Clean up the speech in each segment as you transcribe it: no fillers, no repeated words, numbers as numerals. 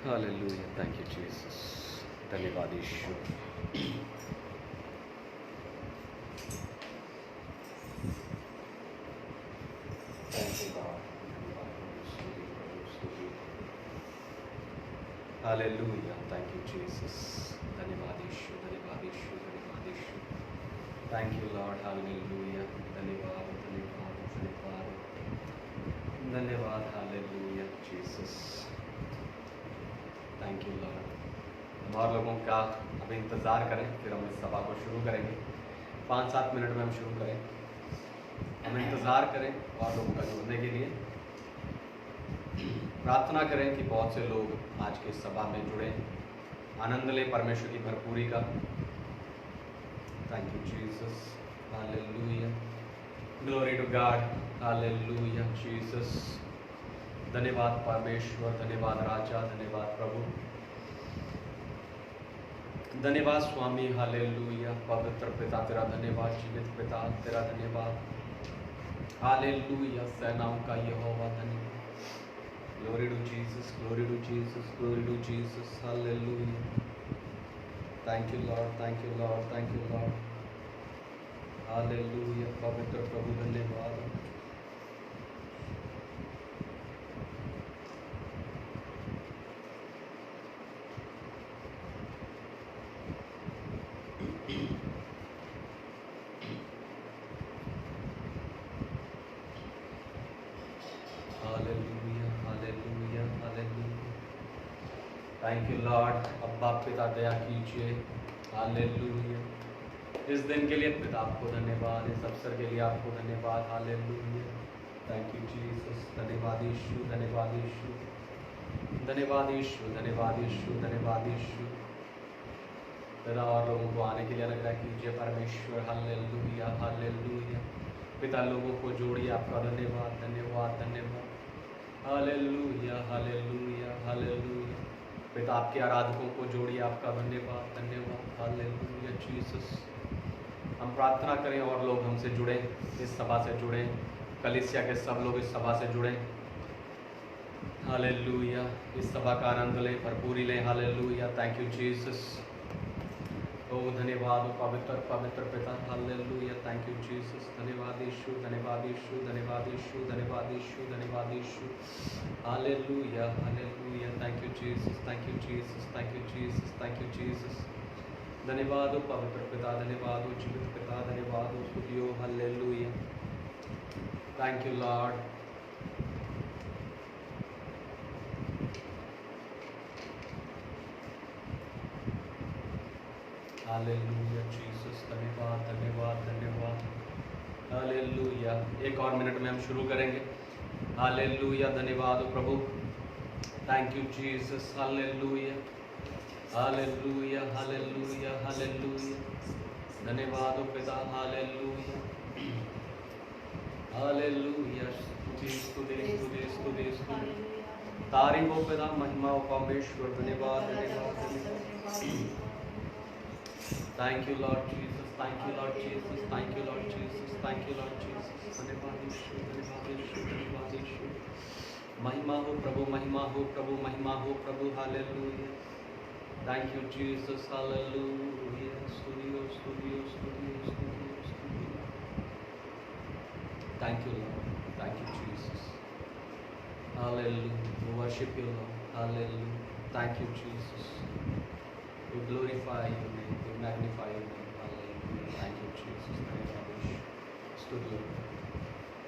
Hallelujah, thank you Jesus. धन्यवाद ईश्वर। हालेलुया, थैंक यू जीसस। धन्यवाद ईश्वर, धन्यवाद ईश्वर, धन्यवाद ईश्वर। Thank you Lord. हालेलुया, धन्यवाद धन्यवाद धन्यवाद धन्यवाद। हालेलुया जीसस, थैंक यू लॉर्ड। और लोगों का अब इंतज़ार करें, फिर हम इस सभा को शुरू करेंगे। 5-7 मिनट में हम शुरू करें। हम इंतज़ार करें और लोगों का जुड़ने के लिए। प्रार्थना करें कि बहुत से लोग आज के सभा में जुड़े, आनंद लें परमेश्वर की भरपूरी का। Thank you Jesus. Hallelujah, glory to God. Hallelujah Jesus. धन्यवाद परमेश्वर, धन्यवाद राजा, धन्यवाद प्रभु, धन्यवाद स्वामी। हालेलुया, पवित्र पिता तेरा धन्यवाद, जीवित पिता तेरा धन्यवाद। हालेलुया, सेनाओं का यहोवा धन्यवाद। Glory to Jesus, glory to Jesus, glory to Jesus. Hallelujah. Thank you Lord, thank you Lord, thank you Lord. Hallelujah. पवित्र प्रभु धन्यवाद। Hallelujah, hallelujah, hallelujah. Thank you Lord. अब्बा पिता दया कीजिए। Hallelujah. इस दिन के लिए पिता आपको धन्यवाद, इस अवसर के लिए आपको धन्यवाद। Hallelujah, thank you Jesus. धन्यवाद यीशु, धन्यवाद यीशु, धन्यवाद यीशु, धन्यवाद यीशु, धन्यवाद यीशु। पिता और लोगों को आने के लिए अनुग्रह कीजिए परमेश्वर। Hallelujah, hallelujah. पिता लोगों को जोड़िए, आपका धन्यवाद, धन्यवाद, धन्यवाद। Hallelujah, hallelujah, hallelujah. पिता आपके आराधकों को जोड़िए, आपका धन्यवाद, धन्यवाद। हालेलुया जीसस। हम प्रार्थना करें और लोग हमसे जुड़े, इस सभा से जुड़े, कलीसिया के सब लोग इस सभा से जुड़े। हालेलुया, इस सभा का आनंद लें, भरपूरी लें। हालेलुया, थैंक यू जीसस। ओ धन्यवाद पवित्र पवित्र पिता। हालेलुया, थैंक यू जीसस। धन्यवाद यीशु, धन्यवाद यीशु, धन्यवाद यीशु, धन्यवाद यीशु, धन्यवाद यीशु। हालेलुया, हालेलुया, thank you Jesus, thank you Jesus, thank you Jesus, thank you Jesus. धन्यवाद हो पवित्र पिता, धन्यवाद हो जीवित पिता, धन्यवाद हो स्तुतियो। हालेलुया, थैंक यू लॉर्ड। हालेलुया जीसस, धन्यवाद, धन्यवाद, धन्यवाद। हालेलुया, एक और मिनट में हम शुरू करेंगे। हालेलुया, धन्यवाद हो प्रभु, थैंक यू जीसस। हालेलुया, हालेलुया, हालेलुया, हालेलुया, धन्यवाद हो पिता। हालेलुया, हालेलुया, स्तुति स्तुति स्तुति स्तुति स्तुति। तारीफ हो पिता, महिमा हो परमेश्वर। धन्यवाद, धन्यवाद, धन्यवाद। Thank you Lord Jesus, thank you Lord Jesus, thank you Lord Jesus, thank you Lord Jesus. धन्यवाद यीशु, धन्यवाद यीशु, धन्यवाद यीशु। महिमा हो प्रभु, महिमा हो प्रभु, महिमा हो प्रभु। हालेलुया, थैंक यू जीसस। हालेलुया, स्तुतियो स्तुतियो स्तुतियो स्तुतियो स्तुतियो। Thank you Lord, thank you Jesus. हालेलुया, we worship you Lord. Hallelujah, thank you Jesus. We glorify your name, we magnify your name. Hallelujah, thank you Jesus. स्तुति।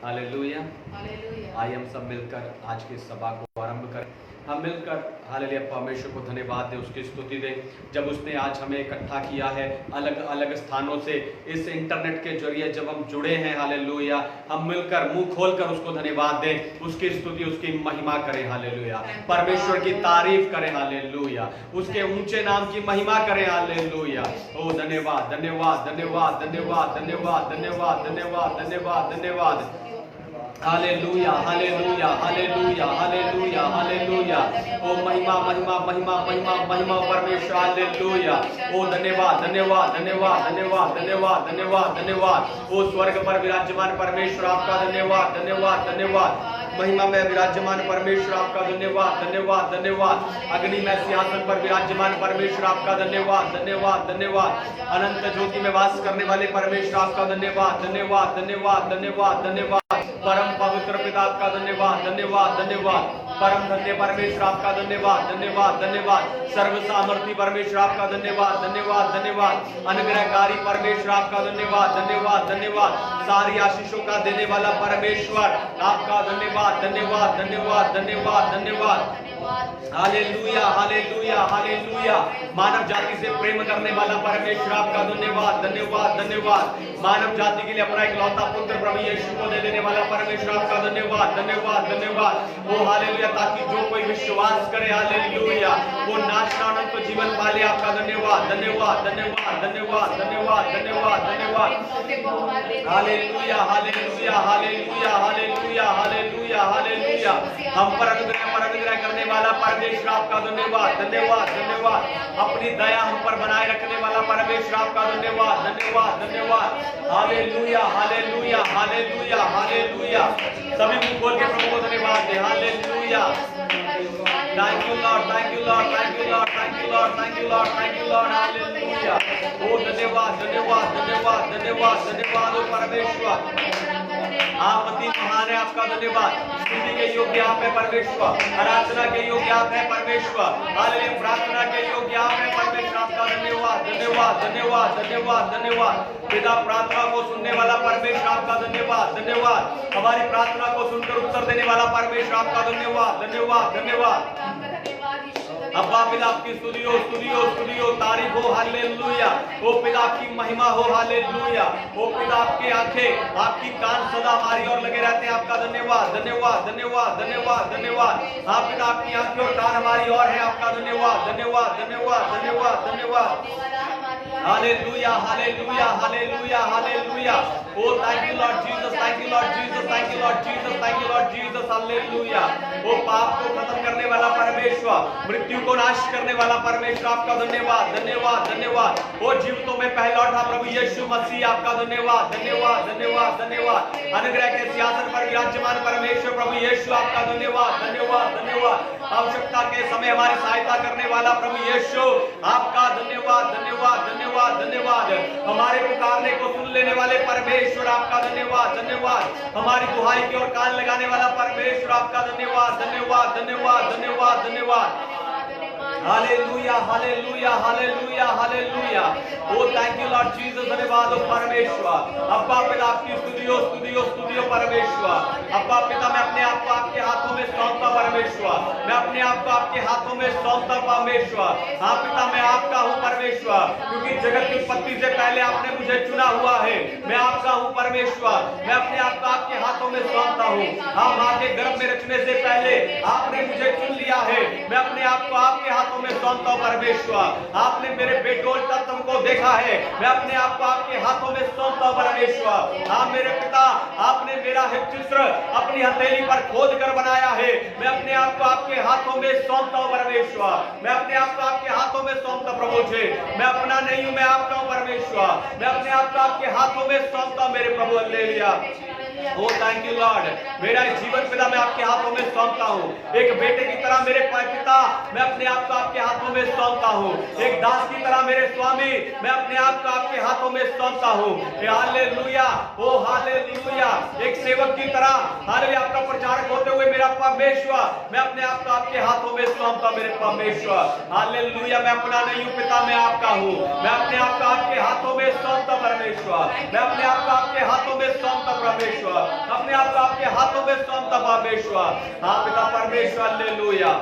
Hallelujah, hallelujah. आइए हम सब मिलकर आज की सभा को आरंभ करें। हम मिलकर हालेलुया परमेश्वर को धन्यवाद दें, उसकी स्तुति दें। जब उसने आज हमें इकट्ठा किया है अलग अलग स्थानों से, इस इंटरनेट के जरिए जब हम जुड़े हैं, हालेलुया, हम मिलकर मुंह खोलकर उसको धन्यवाद दें, उसकी स्तुति, उसकी महिमा करें। हालेलुया, परमेश्वर की तारीफ करें। हालेलुया, उसके ऊंचे नाम की महिमा करें। हालेलुया, ओ धन्यवाद, धन्यवाद, धन्यवाद, धन्यवाद, धन्यवाद, धन्यवाद, धन्यवाद, धन्यवाद, धन्यवाद। Hallelujah hallelujah hallelujah hallelujah hallelujah. ओ महिमा महिमा महिमा महिमा महिमा परमेश्वर, हालेलुया। ओ धन्यवाद धन्यवाद धन्यवाद धन्यवाद धन्यवाद धन्यवाद धन्यवाद। ओ स्वर्ग पर विराजमान परमेश्वर, आपका धन्यवाद धन्यवाद धन्यवाद। महिमा में विराजमान परमेश्वर, आपका धन्यवाद धन्यवाद धन्यवाद। अग्नि में सिंहासन पर विराजमान परमेश्वर, आपका धन्यवाद धन्यवाद धन्यवाद। अनंत ज्योति में वास करने वाले परमेश्वर, आपका धन्यवाद धन्यवाद धन्यवाद धन्यवाद धन्यवाद। परम पवित्र पिता, आपका धन्यवाद धन्यवाद धन्यवाद। परम धन्य परमेश्वर, आपका धन्यवाद धन्यवाद धन्यवाद। सर्व सामर्थी परमेश्वर, आपका धन्यवाद धन्यवाद धन्यवाद। अनुग्रहकारी परमेश्वर, आपका धन्यवाद धन्यवाद धन्यवाद। सारी आशीषों का देने वाला परमेश्वर, आपका धन्यवाद धन्यवाद धन्यवाद धन्यवाद धन्यवाद। Hallelujah hallelujah hallelujah. मानव जाति से प्रेम करने वाला परमेश्वर, आपका धन्यवाद धन्यवाद धन्यवाद। मानव जाति के लिए अपना इकलौता पुत्र प्रभु यीशु को दे देने वाला परमेश्वर, आपका धन्यवाद धन्यवाद धन्यवाद। ओ हालेलुया, ताकि जो कोई विश्वास करे, हालेलुया, वो नाश ना अनंत जीवन पाले, आपका धन्यवाद धन्यवाद धन्यवाद धन्यवाद धन्यवाद धन्यवाद धन्यवाद। Hallelujah hallelujah hallelujah hallelujah hallelujah hallelujah. हम पर अनुग्रह करने वाला परमेश्वर, आपका धन्यवाद धन्यवाद धन्यवाद। अपनी दया हम पर बनाए रखने वाला परमेश्वर, आपका धन्यवाद धन्यवाद धन्यवाद। हालेलुया हालेलुया हालेलुया हालेलुया। सभी मुंह खोल के प्रभु को धन्यवाद दे। हालेलुया। Thank you Lord, thank you Lord, thank you Lord, thank you Lord, thank you Lord, thank you Lord. हालेलुया। ओ धन्यवाद धन्यवाद धन्यवाद धन्यवाद धन्यवाद। ओ परमेश्वर, आप अति महान है, आपका धन्यवाद। स्तुति के योग्य आप है परमेश्वर, आराधना के योग्य आप है परमेश्वर, हालेलुया, प्रार्थना के योग्य आप है परमेश्वर, आपका धन्यवाद धन्यवाद धन्यवाद धन्यवाद धन्यवाद। पिता, प्रार्थना को सुनने वाला परमेश्वर, आपका धन्यवाद धन्यवाद। हमारी प्रार्थना को सुनकर उत्तर देने वाला परमेश्वर, आपका धन्यवाद धन्यवाद धन्यवाद। अब्बा पिता, आपकी स्तुतियो स्तुतियो स्तुतियो तारीफ हो, हालेलुया। ओ पिता, आपकी महिमा हो, हालेलुया। ओ पिता, आपकी आंखें, आपकी कान सदा हमारी ओर लगे रहते हैं, आपका धन्यवाद धन्यवाद धन्यवाद धन्यवाद धन्यवाद। हाँ पिता, आपकी आंखें और कान हमारी ओर है, आपका धन्यवाद धन्यवाद धन्यवाद धन्यवाद धन्यवाद। Hallelujah hallelujah hallelujah hallelujah. O thank you Lord Jesus, thank you Lord Jesus, thank you Lord Jesus, thank you Lord Jesus. हालेलुया। ओ पाप को खत्म करने वाला परमेश्वर, मृत्यु को नाश करने वाला परमेश्वर, आपका धन्यवाद धन्यवाद धन्यवाद। ओ जीवितों में पहला उठा प्रभु यीशु मसीह, आपका धन्यवाद धन्यवाद धन्यवाद धन्यवाद। अनुग्रह के सिंहासन पर विराजमान परमेश्वर प्रभु यीशु, आपका धन्यवाद धन्यवाद धन्यवाद। आवश्यकता के समय हमारी सहायता करने वाला प्रभु यीशु, आपका धन्यवाद धन्यवाद धन्यवाद धन्यवाद। हमारे पुकारने को सुन लेने वाले परमेश्वर, आपका धन्यवाद धन्यवाद। हमारी दुहाई की ओर कान लगाने वाला परमेश्वर, आपका धन्यवाद धन्यवाद धन्यवाद धन्यवाद धन्यवाद। Hallelujah hallelujah hallelujah hallelujah. O thank you Lord Jesus, धन्यवाद हो परमेश्वर। अब्बा पिता, आपकी स्तुतियो स्तुतियो स्तुतियो परमेश्वर। अब्बा पिता, मैं अपने आप को आपके हाथों में सौंपता परमेश्वर, मैं अपने आप को आपके हाथों में सौंपता परमेश्वर। हाँ पिता, मैं आपका हूँ परमेश्वर, क्योंकि जगत की उत्पत्ति से पहले आपने मुझे चुना हुआ है। मैं आपका हूँ परमेश्वर, मैं अपने आप को आपके हाथों में सौंपता हूँ। हाँ, माँ के गर्भ में रचने से पहले आपने मुझे चुन लिया है। मैं अपने आप को आपके हाथों में सौंपता हूं परमेश्वर। आपने मेरे बेडोल तत्व को देखा है, मैं अपने आप को आपके हाथों में सौंपता हूं परमेश्वर। हाँ मेरे पिता, आपने मेरा चित्र अपनी हथेली पर खोद कर बनाया है। मैं अपने आप को आपके हाथों में सौंपता हूं परमेश्वर। मैं अपने आप को आपके हाथों में सौंपता प्रभु जी। मैं अपना नहीं हूं, मैं आपका हूं परमेश्वर। मैं अपने आप को आपके हाथों में सौंपता हूं मेरे प्रभु। हालेलुया। ओ थैंक यू लॉर्ड। मेरा जीवन पिता मैं आपके हाथों में सौंपता हूँ। एक बेटे की तरह मेरे पिता मैं अपने आप को आपके हाथों में सौंपता हूँ। एक दास की तरह मेरे स्वामी मैं अपने आप को आपके हाथों में सौंपता हूँ। हालेलुया, ओ हालेलुया। एक सेवक की तरह हालेलुया आपका प्रचारक होते हुए मेरा परमेश्वर मैं अपने आप को आपके हाथों में सौंपता मेरे परमेश्वर। हालेलुया। मैं अपना नहीं हूँ पिता, मैं आपका हूँ। मैं अपने आप को आपके हाथों में सौंपता परमेश्वर। मैं अपने आप को आपके हाथों में सौंपता परमेश्वर। अपने आप को आपके हाथों में सौंपता परमेश्वर। हाँ पिता परमेश्वर। हालेलुया।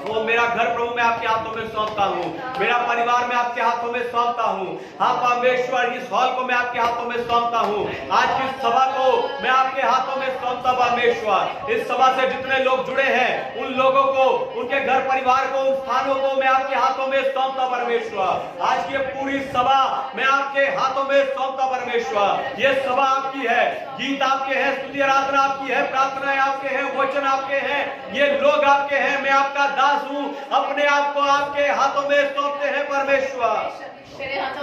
वो मेरा घर प्रभु मैं आपके हाथों में सौंपता हूँ, मेरा परिवार मैं आपके हाथों में सौंपता हूँ। हाँ परमेश्वर, इस हॉल को मैं आपके हाथों में सौंपता हूँ, आज की सभा को मैं आपके हाथों में सौंपता परमेश्वर। इस सभा से जितने लोग जुड़े हैं उन लोगों को, उनके घर परिवार को, उन स्थानों को मैं आपके हाथों में सौंपता परमेश्वर। आज की पूरी सभा मैं आपके हाथों में सौंपता परमेश्वर। ये सभा आपकी है, गीत आपके हैं, स्तुति आराधना आपकी है, प्रार्थनाएं आपके हैं, वचन आपके हैं, ये लोग आपके हैं। मैं आपका दास हूँ, अपने आप को आपके हाथों में सौंपते हैं परमेश्वर।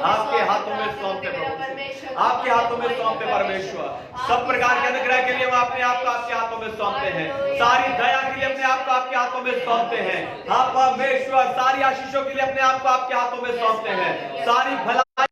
आपके हाथों में सौंपते परमेश्वर, आपके हाथों में सौंपते परमेश्वर। सब प्रकार के अनुग्रह के लिए वो अपने आप को आपके हाथों में सौंपते हैं, सारी दया के लिए अपने आप को आपके हाथों में सौंपते हैं। हाँ परमेश्वर, सारी आशीषों के लिए अपने आप को आपके हाथों में सौंपते हैं, सारी भलाई,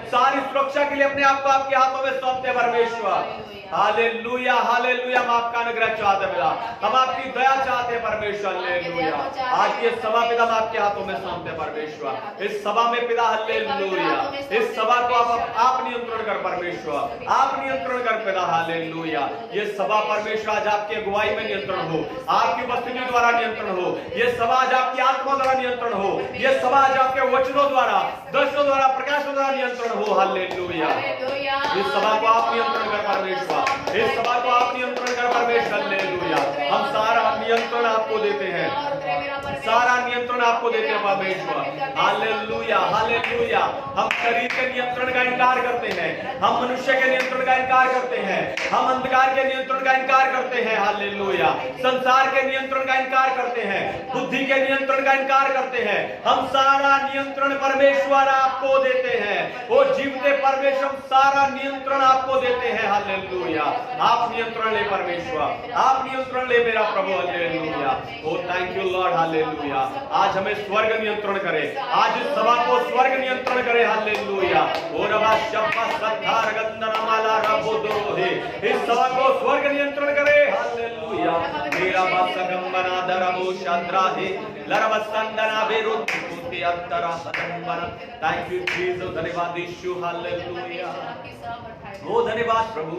सारी सुरक्षा के लिए अपने आप को आपके हाथों में सौंपते हैं परमेश्वर। Hallelujah, hallelujah. हम आपका अनुग्रह चाहते हैं, हम आपकी दया चाहते हैं परमेश्वर। हालेलुया। आज की सभा पिता हम आपके हाथों में सौंपते हैं परमेश्वर। इस सभा में पिता हालेलुया, इस सभा को आप नियंत्रण कर परमेश्वर, आप नियंत्रण कर पिता। हालेलुया। ये सभा परमेश्वर आज आपकी अगुवाई में नियंत्रण हो, आपकी उपस्थिति द्वारा नियंत्रण हो। ये सभा आज आपकी आत्मा द्वारा नियंत्रण हो, ये सभा आज आपके वचनों द्वारा, दर्शनों द्वारा, प्रकाशों द्वारा नियंत्रण हो। हालेलुया। इस सभा को आप नियंत्रण कर परमेश्वर, इस सभा को आप नियंत्रण कर परमेश्वर। हालेलुया। हम सारा नियंत्रण आपको देते हैं, सारा नियंत्रण आपको देते हैं परमेश्वर। Hallelujah, hallelujah. हम शरीर के नियंत्रण का इनकार करते हैं, हम मनुष्य के नियंत्रण का इनकार करते हैं, हम अंधकार के नियंत्रण का इनकार करते हैं। हालेलुया। संसार के नियंत्रण का इनकार करते हैं, बुद्धि के नियंत्रण का इनकार करते हैं। हम सारा नियंत्रण परमेश्वर आपको देते हैं। वो जीवते परमेश्वर, सारा नियंत्रण आपको देते हैं। हालेलुया। आप नियंत्रण ले परमेश्वर, आप नियंत्रण ले मेरा प्रभु। हालेलुया। ओ थैंक यू लॉर्ड। हालेलुया। आज हमें स्वर्ग नियंत्रण करे, आज इस सभा को स्वर्ग नियंत्रण करे। हालेलुया। ओ रबा शब्बा सद्धार गंधनमाला रबोदोहे, इस सभा को स्वर्ग नियंत्रण करे। हालेलुया। मेरा बासगंबना दरबो शाद्राहे लरवसंदना बेरुत्ति अत्तरा हरंबन। Thank you Jesus. धन्यवाद यीशु। हालेलुया। ओ धन्यवाद प्रभु।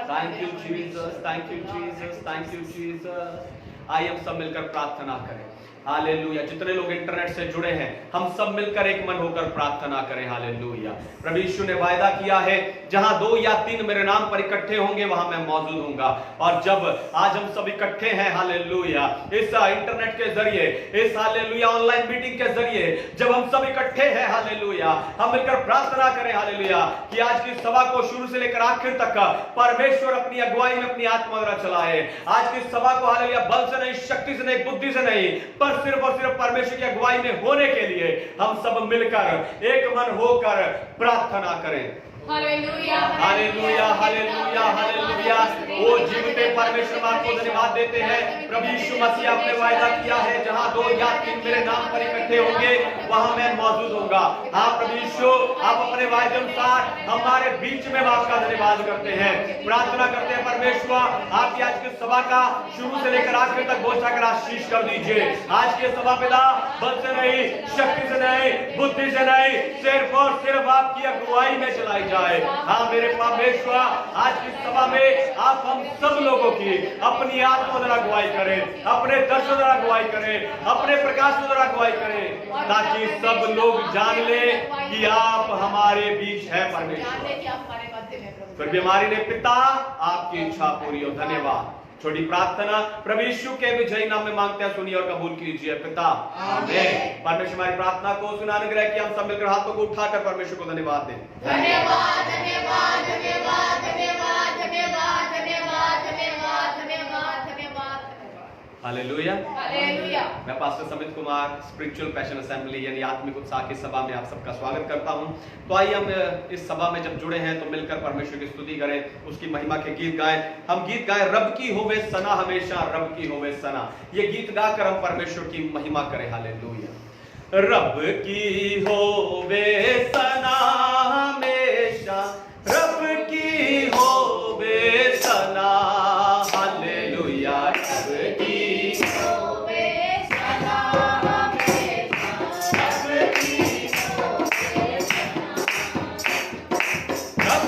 Thank you Jesus, thank you Jesus, thank you Jesus. आइए हम सब मिलकर प्रार्थना करें। हालेलुया। जितने लोग इंटरनेट से जुड़े हैं, हम सब मिलकर एक मन होकर प्रार्थना करें। हालेलुया। प्रभु यीशु ने वायदा किया है, जहां 2 या 3 मेरे नाम पर इकट्ठे होंगे वहां मैं मौजूद हूंगा। और जब आज हम सब इकट्ठे हैं, हालेलुया, इस इंटरनेट के जरिए, इस हालेलुया ऑनलाइन मीटिंग के जरिए जब हम सब इकट्ठे हैं, हालेलुया, हम मिलकर प्रार्थना करें। हालेलुया। कि आज की सभा को शुरू से लेकर आखिर तक परमेश्वर अपनी अगुवाई में अपनी आत्मा द्वारा चलाए। आज की सभा को हालेलुया बल से नहीं, शक्ति से नहीं, बुद्धि से नहीं, पर सिर्फ और सिर्फ परमेश्वर की अगुवाई में होने के लिए हम सब मिलकर एक मन होकर प्रार्थना करें। Hallelujah, hallelujah, hallelujah, hallelujah. वो जीवते परमेश्वर आपको धन्यवाद देते हैं। प्रभु यीशु मसीह आपने वायदा किया है, जहां 2 या 3 मेरे नाम पर इकट्ठे होंगे वहां मैं मौजूद होऊंगा। हाँ प्रभु यीशु, आप अपने वायदे अनुसार हमारे बीच में आपका धन्यवाद करते हैं, प्रार्थना करते हैं। परमेश्वर आपकी आज की सभा का शुरू से लेकर आखिर तक बहुत साकर आशीष कर दीजिए। आज की सभा पिता बल से नहीं, शक्ति से नहीं, बुद्धि से नहीं, सिर्फ और सिर्फ आपकी अगुवाई में चलाई जाए। हाँ मेरे परमेश्वर, आज की सभा में आप हम सब लोगों की अपनी आत्मा द्वारा अगुवाई करें, अपने दर्शन द्वारा अगुवाई करें, अपने प्रकाश द्वारा अगुवाई करें, ताकि सब लोग जान ले कि आप हमारे बीच है परमेश्वर। फिर बीमारी ने पिता आपकी इच्छा पूरी हो। धन्यवाद। छोटी प्रार्थना प्रभु यीशु के विजयी नाम में मांगते हैं, सुनिए और कबूल कीजिए। पिता आमीन। परमेश्वर हमारी प्रार्थना को सुना, अनुग्रह किया। हम सब मिलकर हाथों को उठाकर परमेश्वर को धन्यवाद दें। धन्यवाद, धन्यवाद, धन्यवाद, धन्यवाद, धन्यवाद, धन्यवाद, धन्यवाद, धन्यवाद, धन्यवाद। Hallelujah, hallelujah. मैं पास्टर समित कुमार, स्पिरिचुअल पैशन असेंबली यानी आत्मिक उत्साह की सभा में आप सबका स्वागत करता हूं। तो आइए हम इस सभा में जब जुड़े हैं तो मिलकर परमेश्वर की स्तुति करें, उसकी महिमा के गीत गाएं। हम गीत गाएं, रब की होवे सना हमेशा, रब की होवे सना। ये गीत गाकर हम परमेश्वर की महिमा करें। हालेलुया। रब की होवे सना हमेशा, रब की होवे सना। हालेलुया। रब की रब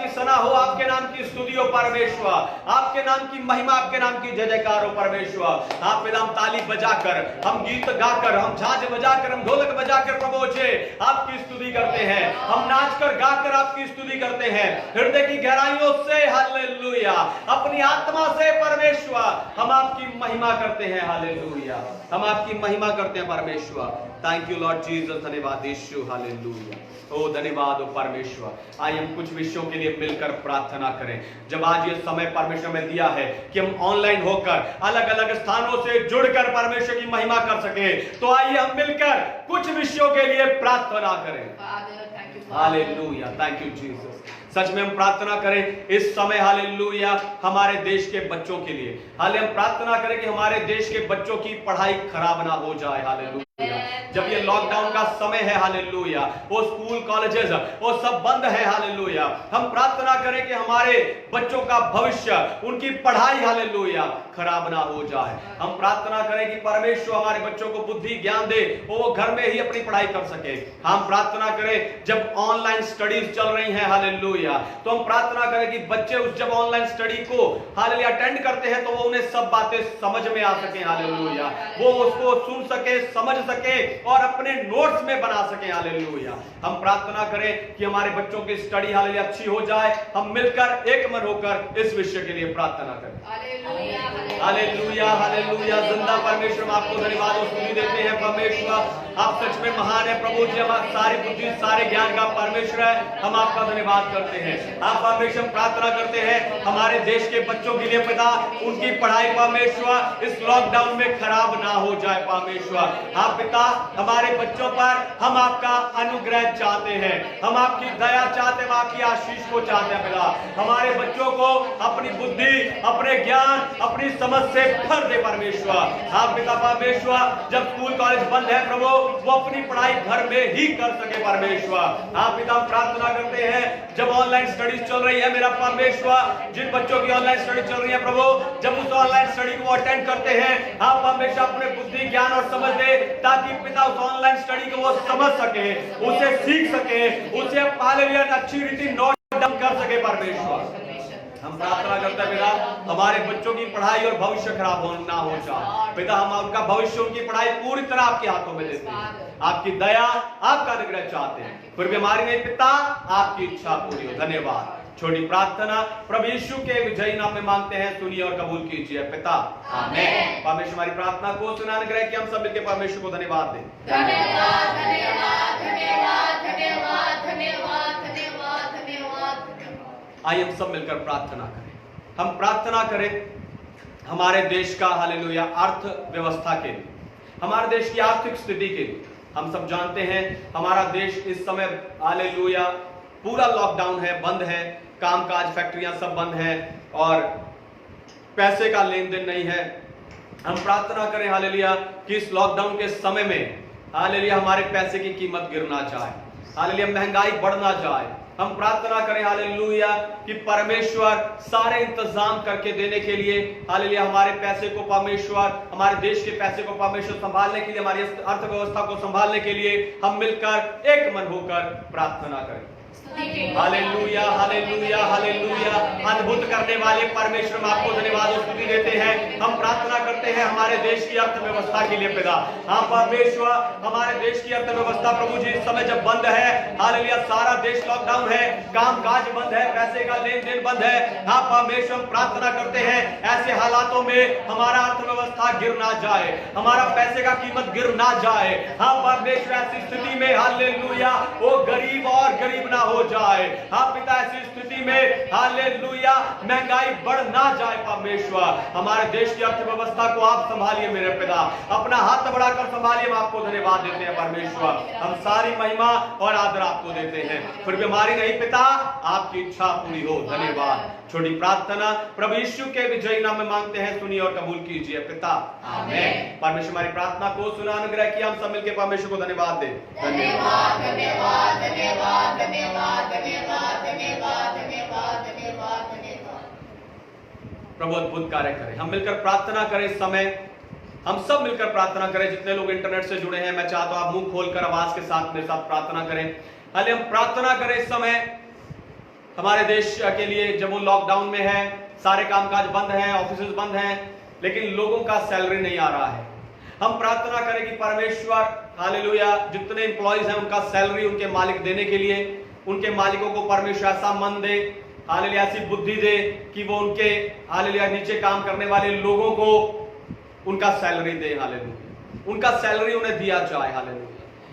की सना हो, आपके नाम की स्तुति हो परमेश्वर, आपके नाम की महिमा, आपके नाम की जय जयकार हो परमेश्वर। हाँ पिता, हम ताली बजाकर, हम गीत गाकर, हम झांझ बजाकर, हम ढोलक बजाकर प्रभु जी आपकी स्तुति करते हैं, हम नाचकर गाकर आपकी स्तुति करते हैं, हृदय की गहराइयों से हालेलुया, अपनी आत्मा से परमेश्वर हम आपकी महिमा करते हैं। हालेलुया, हम आपकी महिमा करते हैं परमेश्वर। थैंक यू लॉर्ड जीसस, धन्यवाद यीशु, हालेलुया। ओ धन्यवाद ओ परमेश्वर। आइए हम कुछ विषयों के लिए मिलकर प्रार्थना करें। जब आज ये समय परमेश्वर में दिया है कि हम ऑनलाइन होकर अलग अलग स्थानों से जुड़कर परमेश्वर की महिमा कर सके, तो आइए हम मिलकर कुछ विषयों के लिए प्रार्थना करें। हालेलुया, थैंक यू जीसस। सच में हम प्रार्थना करें इस समय हालेलुया हमारे देश के बच्चों के लिए। हाले हम प्रार्थना करें कि हमारे देश के बच्चों की पढ़ाई खराब ना हो जाए। हालेलुया, जब ये लॉकडाउन का समय है हालेलुया, वो स्कूल कॉलेजेस वो सब बंद है हालेलुया, हम प्रार्थना करें कि हमारे बच्चों का भविष्य, उनकी पढ़ाई हालेलुया खराब ना हो जाए। हम प्रार्थना करें कि परमेश्वर हमारे बच्चों को बुद्धि ज्ञान दे, वो घर में ही अपनी पढ़ाई कर सके। हम प्रार्थना करें जब ऑनलाइन स्टडीज चल रही हैं हालेलुया, तो हम प्रार्थना करें कि बच्चे उस जब ऑनलाइन स्टडी को हालेलुया अटेंड करते हैं तो वो उन्हें सब बातें समझ में आ सके हालेलुया, वो उसको सुन सके, समझ सके और अपने नोट्स में बना सके हालेलुया। हम प्रार्थना करें कि हमारे बच्चों की स्टडी हालेलुया अच्छी हो जाए। हम मिलकर एक मन होकर इस विषय के लिए प्रार्थना करें। Hallelujah, hallelujah. जिंदा परमेश्वर, हम आपको धन्यवाद और स्तुति देते हैं परमेश्वर, आप सच में महान है प्रभु जी, हमारी सारी बुद्धि सारे ज्ञान का परमेश्वर है, हम आपका धन्यवाद करते हैं। आप परमेश्वर प्रार्थना करते हैं हमारे देश के बच्चों के लिए पिता, उनकी पढ़ाई परमेश्वर इस लॉकडाउन में खराब ना हो जाए परमेश्वर। हाँ पिता, हमारे बच्चों पर हम आपका अनुग्रह चाहते हैं, हम आपकी दया चाहते हैं, आपकी आशीष को चाहते हैं पिता। हमारे बच्चों को अपनी बुद्धि, अपने ज्ञान, अपनी समझ से भर दे परमेश्वर। हाँ पिता परमेश्वर, जब स्कूल कॉलेज बंद है प्रभु, वो अपनी पढ़ाई घर में ही कर सके परमेश्वर। हाँ पिता, हम प्रार्थना करते हैं जब ऑनलाइन स्टडीज चल रही है मेरा परमेश्वर, जिन बच्चों की ऑनलाइन स्टडी चल रही है प्रभु, जब उस ऑनलाइन स्टडी को अटेंड करते हैं, हाँ परमेश्वर अपने बुद्धि ज्ञान और समझ दे, ताकि पिता उस ऑनलाइन स्टडी को वो समझ सके, उसे सीख सके, उसे हालेलुया अच्छी रीति नोट डाउन कर सके परमेश्वर। हम प्रार्थना करते हैं पिता, हमारे बच्चों की पढ़ाई और भविष्य खराब ना हो जाए पिता, हम उनका भविष्य, उनकी पढ़ाई पूरी तरह आपके हाथों में देते हैं। आपकी दया, आपका अनुग्रह चाहते हैं, फिर भी हमारी नहीं पिता, आपकी इच्छा पूरी हो। धन्यवाद। छोटी प्रार्थना प्रभु यीशु के विजयी नाम में मांगते हैं, सुनिए और कबूल कीजिए पिता, आमीन। परमेश्वर हमारी प्रार्थना को सुना, अनुग्रह कि हम सब मिलकर परमेश्वर को धन्यवाद दें। धन्यवाद, धन्यवाद, धन्यवाद, धन्यवाद, धन्यवाद, धन्यवाद, धन्यवाद। आइए हम सब मिलकर प्रार्थना करें। हम प्रार्थना करें हमारे देश का हालेलुया अर्थव्यवस्था के लिए, हमारे देश की आर्थिक स्थिति के लिए। हम सब जानते हैं हमारा देश इस समय हालेलुया पूरा लॉकडाउन है, बंद है, कामकाज, फैक्ट्रियां सब बंद है और पैसे का लेन देन नहीं है। हम प्रार्थना करें हालेलुया कि इस लॉकडाउन के समय में हालेलुया हमारे पैसे की कीमत गिर ना जाए, हालेलुया महंगाई बढ़ ना जाए। हम प्रार्थना करें हालेलुया कि परमेश्वर सारे इंतजाम करके देने के लिए हालेलुया हमारे पैसे को परमेश्वर, हमारे देश के पैसे को परमेश्वर संभालने के लिए, हमारी अर्थव्यवस्था को संभालने के लिए हम मिलकर एक मन होकर प्रार्थना करें। Hallelujah, hallelujah, hallelujah. अद्भुत करने वाले परमेश्वर, हम आपको धन्यवाद और स्तुति देते हैं। हम प्रार्थना करते हैं हमारे देश की अर्थव्यवस्था के लिए पिता। हाँ परमेश्वर, हमारे देश की अर्थव्यवस्था प्रभु जी इस समय जब बंद है हालेलुया, सारा देश लॉकडाउन है, कामकाज बंद है, पैसे का लेन देन बंद है। हाँ परमेश्वर, हम प्रार्थना करते हैं ऐसे हालातों में हमारा अर्थव्यवस्था गिर ना जाए, हमारा पैसे का कीमत गिर ना जाए। हाँ परमेश्वर, ऐसी स्थिति में हालेलुया वो गरीब और गरीब ना हो जाए। हाँ पिता, ऐसी स्थिति में हालेलुया महंगाई बढ़ ना जाए परमेश्वर। हमारे देश की अर्थव्यवस्था को आप संभालिए मेरे पिता, अपना हाथ बढ़ाकर संभालिए। हम आपको धन्यवाद देते हैं परमेश्वर, हम सारी महिमा और आदर आपको देते हैं। फिर भी हमारी नहीं पिता, आपकी इच्छा पूरी हो। धन्यवाद। छोटी प्रार्थना प्रभु यीशु के विजयी नाम में मांगते हैं, सुनिए और कबूल कीजिए पिता, आमीन। परमेश्वर हमारी प्रार्थना को सुना, अनुग्रह किया। हम सब मिलकर परमेश्वर को धन्यवाद दें। धन्यवाद, धन्यवाद, धन्यवाद, धन्यवाद, धन्यवाद, धन्यवाद, धन्यवाद, धन्यवाद, धन्यवाद। प्रभु अद्भुत कार्य करें। हम मिलकर प्रार्थना करें इस समय, हम सब मिलकर प्रार्थना करें। जितने लोग इंटरनेट से जुड़े हैं, मैं चाहता हूं आप मुंह खोलकर आवाज के साथ मेरे साथ प्रार्थना करें। हाले हम प्रार्थना करें इस समय हमारे देश के लिए जब वो लॉकडाउन में है, सारे कामकाज बंद हैं, ऑफिस बंद हैं, लेकिन लोगों का सैलरी नहीं आ रहा है। हम प्रार्थना करें कि परमेश्वर हालेलुया जितने एम्प्लॉइज हैं उनका सैलरी उनके मालिक देने के लिए, उनके मालिकों को परमेश्वर ऐसा मन दे, हालेलुया ऐसी बुद्धि दे कि वो उनके हालेलुया नीचे काम करने वाले लोगों को उनका सैलरी दे, हालेलुया उनका सैलरी उन्हें दिया जाए। हालेलुया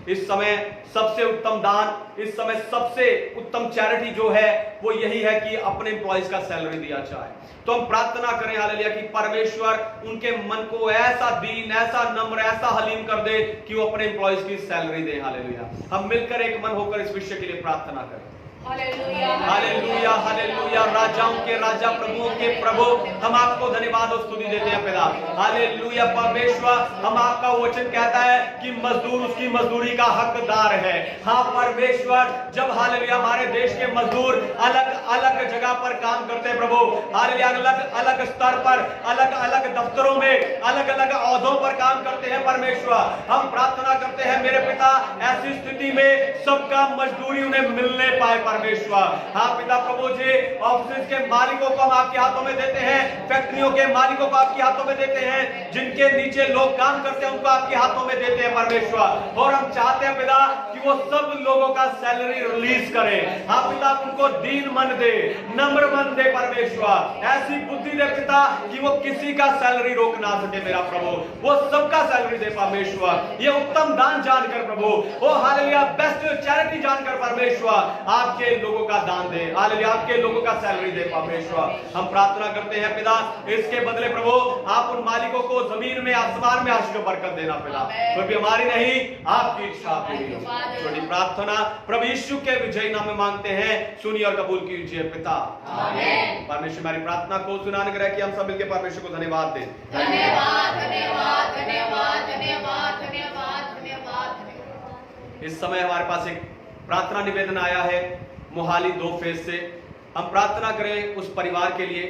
इस समय सबसे उत्तम दान, इस समय सबसे उत्तम चैरिटी जो है वो यही है कि अपने एम्प्लॉइज का सैलरी दिया जाए। तो हम प्रार्थना करें हालेलुया कि परमेश्वर उनके मन को ऐसा दीन, ऐसा नम्र, ऐसा हलीम कर दे कि वो अपने एम्प्लॉइज की सैलरी दे। हालेलुया हम मिलकर एक मन होकर इस विषय के लिए प्रार्थना करें। हालेलुया हालेलुया हालेलुया राजाओं के राजा, प्रभुओं के प्रभु, हम आपको धन्यवाद और स्तुति देते हैं पिता। हालेलुया परमेश्वर, हम आपका वचन कहता है कि मजदूर उसकी मजदूरी का हकदार है। हाँ परमेश्वर, जब हालेलुया हमारे देश के मजदूर अलग अलग जगह पर काम करते हैं प्रभु, हालेलुया अलग अलग स्तर पर, अलग अलग दफ्तरों में, अलग अलग औहदों पर काम करते हैं परमेश्वर, हम प्रार्थना करते हैं मेरे पिता ऐसी स्थिति में सबका मजदूरी उन्हें मिलने पाए परमेश्वर। हाँ पिता प्रभु जी, ऑफिस के मालिकों को हम आपके हाथों में देते हैं, फैक्ट्रियों के मालिकों को आपके हाथों में देते हैं, जिनके नीचे लोग काम करते हैं उनको आपके हाथों में देते हैं परमेश्वर। और हम चाहते हैं पिता कि वो सब लोगों का सैलरी रिलीज करें। हाँ पिता उनको दीन मन दे, नम्र मन दे परमेश्वर, ऐसी बुद्धि दे पिता कि वो किसी का सैलरी रोक ना सके मेरा प्रभु, वो सबका सैलरी दे परमेश्वर। ये उत्तम दान जानकर प्रभु, वो हालेलुया बेस्ट चैरिटी जानकर परमेश्वर आपके लोगों का दान दे, हालेलुया आपके लोगों का सैलरी दे परमेश्वर। हम प्रार्थना करते हैं पिता इसके बदले प्रभु आप उन मालिकों को जमीन में, आसमान में अर्श को बरकत देना पिता, क्योंकि हमारी नहीं आपकी इच्छा पूरी हो। छोटी प्रार्थना प्रभु यीशु के विजयी नाम में मांगते हैं, सुनिए और कबूल कीजिए पिता, आमीन। परमेश्वर हमारी प्रार्थना को सुनाने के लिए कि हम सब मिलकर परमेश्वर को धन्यवाद दें। धन्यवाद धन्यवाद धन्यवाद धन्यवाद धन्यवाद धन्यवाद। इस समय हमारे पास एक प्रार्थना निवेदन आया है मोहाली 2 फेज से। हम प्रार्थना करें उस परिवार के लिए,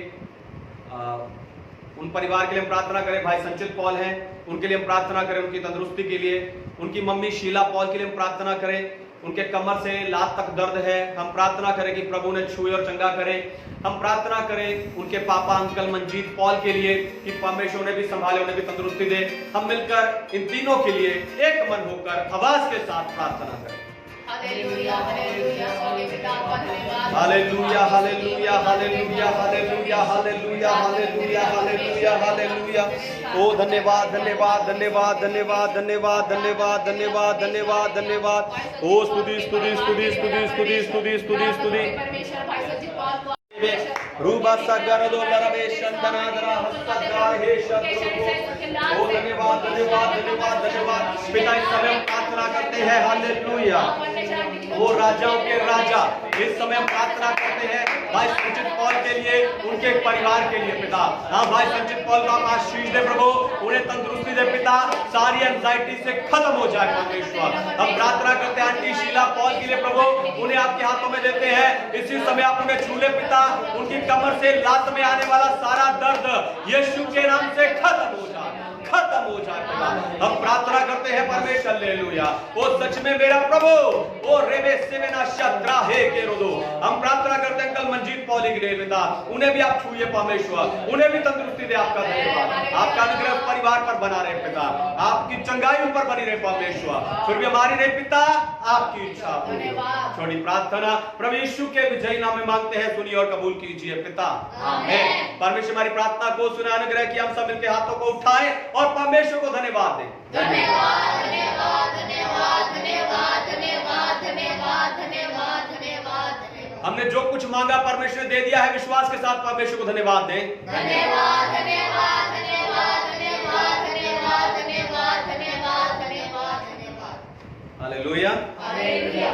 उन परिवार के लिए हम प्रार्थना करें। भाई संचित पॉल हैं, उनके लिए हम प्रार्थना करें, उनकी तंदुरुस्ती के लिए। उनकी मम्मी शीला पॉल के लिए हम प्रार्थना करें, उनके कमर से लात तक दर्द है, हम प्रार्थना करें कि प्रभु ने छुए और चंगा करें। हम प्रार्थना करें उनके पापा अंकल मंजीत पॉल के लिए कि परमेश्वर उन्हें भी संभाले, उन्हें भी तंदुरुस्ती दे। हम मिलकर इन तीनों के लिए एक मन होकर आवाज के साथ प्रार्थना करें। हालेलुया हालेलुया स्वर्गीय पिता आपका धन्यवाद। Hallelujah hallelujah hallelujah hallelujah hallelujah hallelujah hallelujah hallelujah. ओ धन्यवाद धन्यवाद धन्यवाद धन्यवाद धन्यवाद धन्यवाद धन्यवाद धन्यवाद धन्यवाद। ओ स्तुति स्तुति स्तुति स्तुति स्तुति स्तुति स्तुति स्तुति। परमेश्वर भाई संजीव पॉल को रूबा सागर दो लरबे शंदनादरा हस्तगा हे शत्रु। ओ धन्यवाद धन्यवाद धन्यवाद धन्यवाद पिता, इस समय हम प्रार्थना करते हैं हालेलुया वो राजाओं के राजा, इस समय हम प्रार्थना करते हैं भाई संचित पॉल के लिए, उनके परिवार के लिए पिता। हाँ भाई संचित पॉल को आप आशीष दे प्रभु, उन्हें तंदुरुस्ती दे पिता, सारी एंजाइटी से खत्म हो जाए परमेश्वर। हम प्रार्थना करते हैं आंटी शीला पॉल के लिए प्रभु, उन्हें आपके हाथों में देते हैं। इसी समय आप उन्हें छू ले पिता, उनकी कमर से लात में आने वाला सारा दर्द यीशु के नाम से खत्म हो जाए, खत्म हो जाए पिता। हम प्रार्थना करते हैं परमेश्वर हालेलुया वो सच में मेरा प्रभु, वो रेबे सेवेना शद्रा है के रोदो। हम प्रार्थना करते हैं अंकल मंजीत पॉली के लिए पिता, उन्हें भी आप छूइए परमेश्वर, उन्हें भी तंदुरुस्ती दे। आपका धन्यवाद, आपका अनुग्रह परिवार पर बना रहे पिता, आपकी चंगाई ऊपर बनी रहे परमेश्वर। फिर भी हमारी नहीं पिता, आपकी इच्छा पूरी हो। छोटी प्रार्थना प्रभु यीशु के विजयी नाम में मांगते हैं, सुनिए और कबूल कीजिए पिता, आमीन। परमेश्वर हमारी प्रार्थना को सुने, अनुग्रह कि हम सब मिलकर हाथों को उठाएं और परमेश्वर को धन्यवाद दें। धन्यवाद धन्यवाद धन्यवाद धन्यवाद धन्यवाद धन्यवाद धन्यवाद धन्यवाद। हमने जो कुछ मांगा परमेश्वर ने दे दिया है, विश्वास के साथ परमेश्वर को धन्यवाद दें। धन्यवाद धन्यवाद धन्यवाद धन्यवाद धन्यवाद धन्यवाद धन्यवाद धन्यवाद धन्यवाद। Hallelujah hallelujah.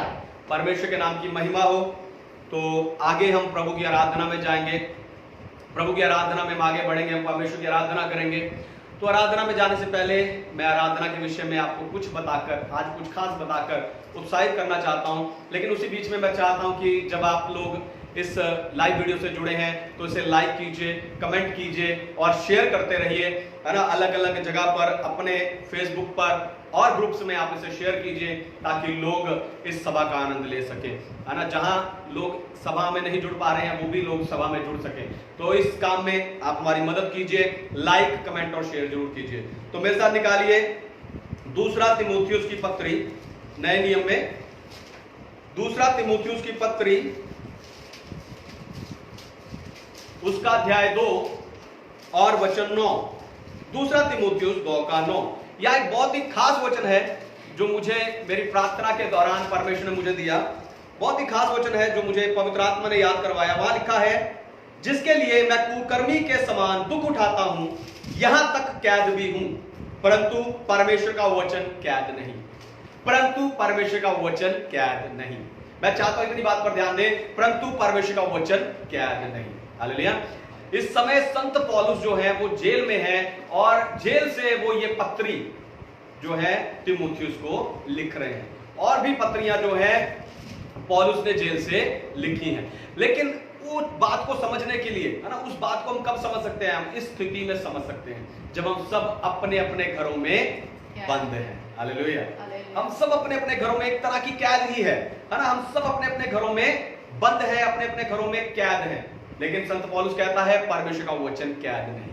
परमेश्वर के नाम की महिमा हो। तो आगे हम प्रभु की आराधना में जाएंगे, प्रभु की आराधना में हम आगे बढ़ेंगे, हम परमेश्वर की आराधना करेंगे। तो आराधना में जाने से पहले मैं आराधना के विषय में आपको कुछ बताकर, आज कुछ खास बताकर उत्साहित करना चाहता हूं। लेकिन उसी बीच में मैं चाहता हूं कि जब आप लोग इस लाइव वीडियो से जुड़े हैं तो इसे लाइक कीजिए, कमेंट कीजिए और शेयर करते रहिए, है ना, अलग अलग जगह पर, अपने फेसबुक पर, और ग्रुप्स में आप इसे शेयर कीजिए ताकि लोग इस सभा का आनंद ले सके, है ना। जहां लोग सभा में नहीं जुड़ पा रहे हैं वो भी लोग सभा में जुड़ सके। तो इस काम में आप हमारी मदद कीजिए, लाइक, कमेंट और शेयर जरूर कीजिए। तो मेरे साथ निकालिए दूसरा तीमुथियुस की पत्री, नए नियम में दूसरा तीमुथियुस की पत्री, उसका अध्याय 2 और वचन 9। दूसरा तीमुथियुस 2:9। यह एक बहुत ही खास वचन है जो मुझे मेरी प्रार्थना के दौरान परमेश्वर ने मुझे दिया। बहुत ही खास वचन है जो मुझे पवित्र आत्मा ने याद करवाया। वहां लिखा है, जिसके लिए मैं कुकर्मी के समान दुख उठाता हूं, यहां तक कैद भी हूं, परंतु परमेश्वर का वचन कैद नहीं। परंतु परमेश्वर का वचन कैद नहीं। मैं चाहता हूं इतनी बात पर ध्यान दें, परंतु परमेश्वर का वचन कैद नहीं। हालेलुया। इस समय संत पौलुस जो है वो जेल में है और जेल से वो ये पत्री जो है तीमुथियुस को लिख रहे हैं। और भी पत्रियां जो है पौलुस ने जेल से लिखी हैं। लेकिन उस बात को समझने के लिए, है ना, उस बात को हम कब समझ सकते हैं? हम इस स्थिति में समझ सकते हैं जब हम सब अपने अपने घरों में बंद हैं। हालेलुया। हम सब अपने अपने घरों में, एक तरह की कैद ही है ना। हम सब अपने अपने घरों में बंद हैं, अपने अपने घरों में कैद हैं। लेकिन संत पौलुस कहता है परमेश्वर का वचन कैद नहीं।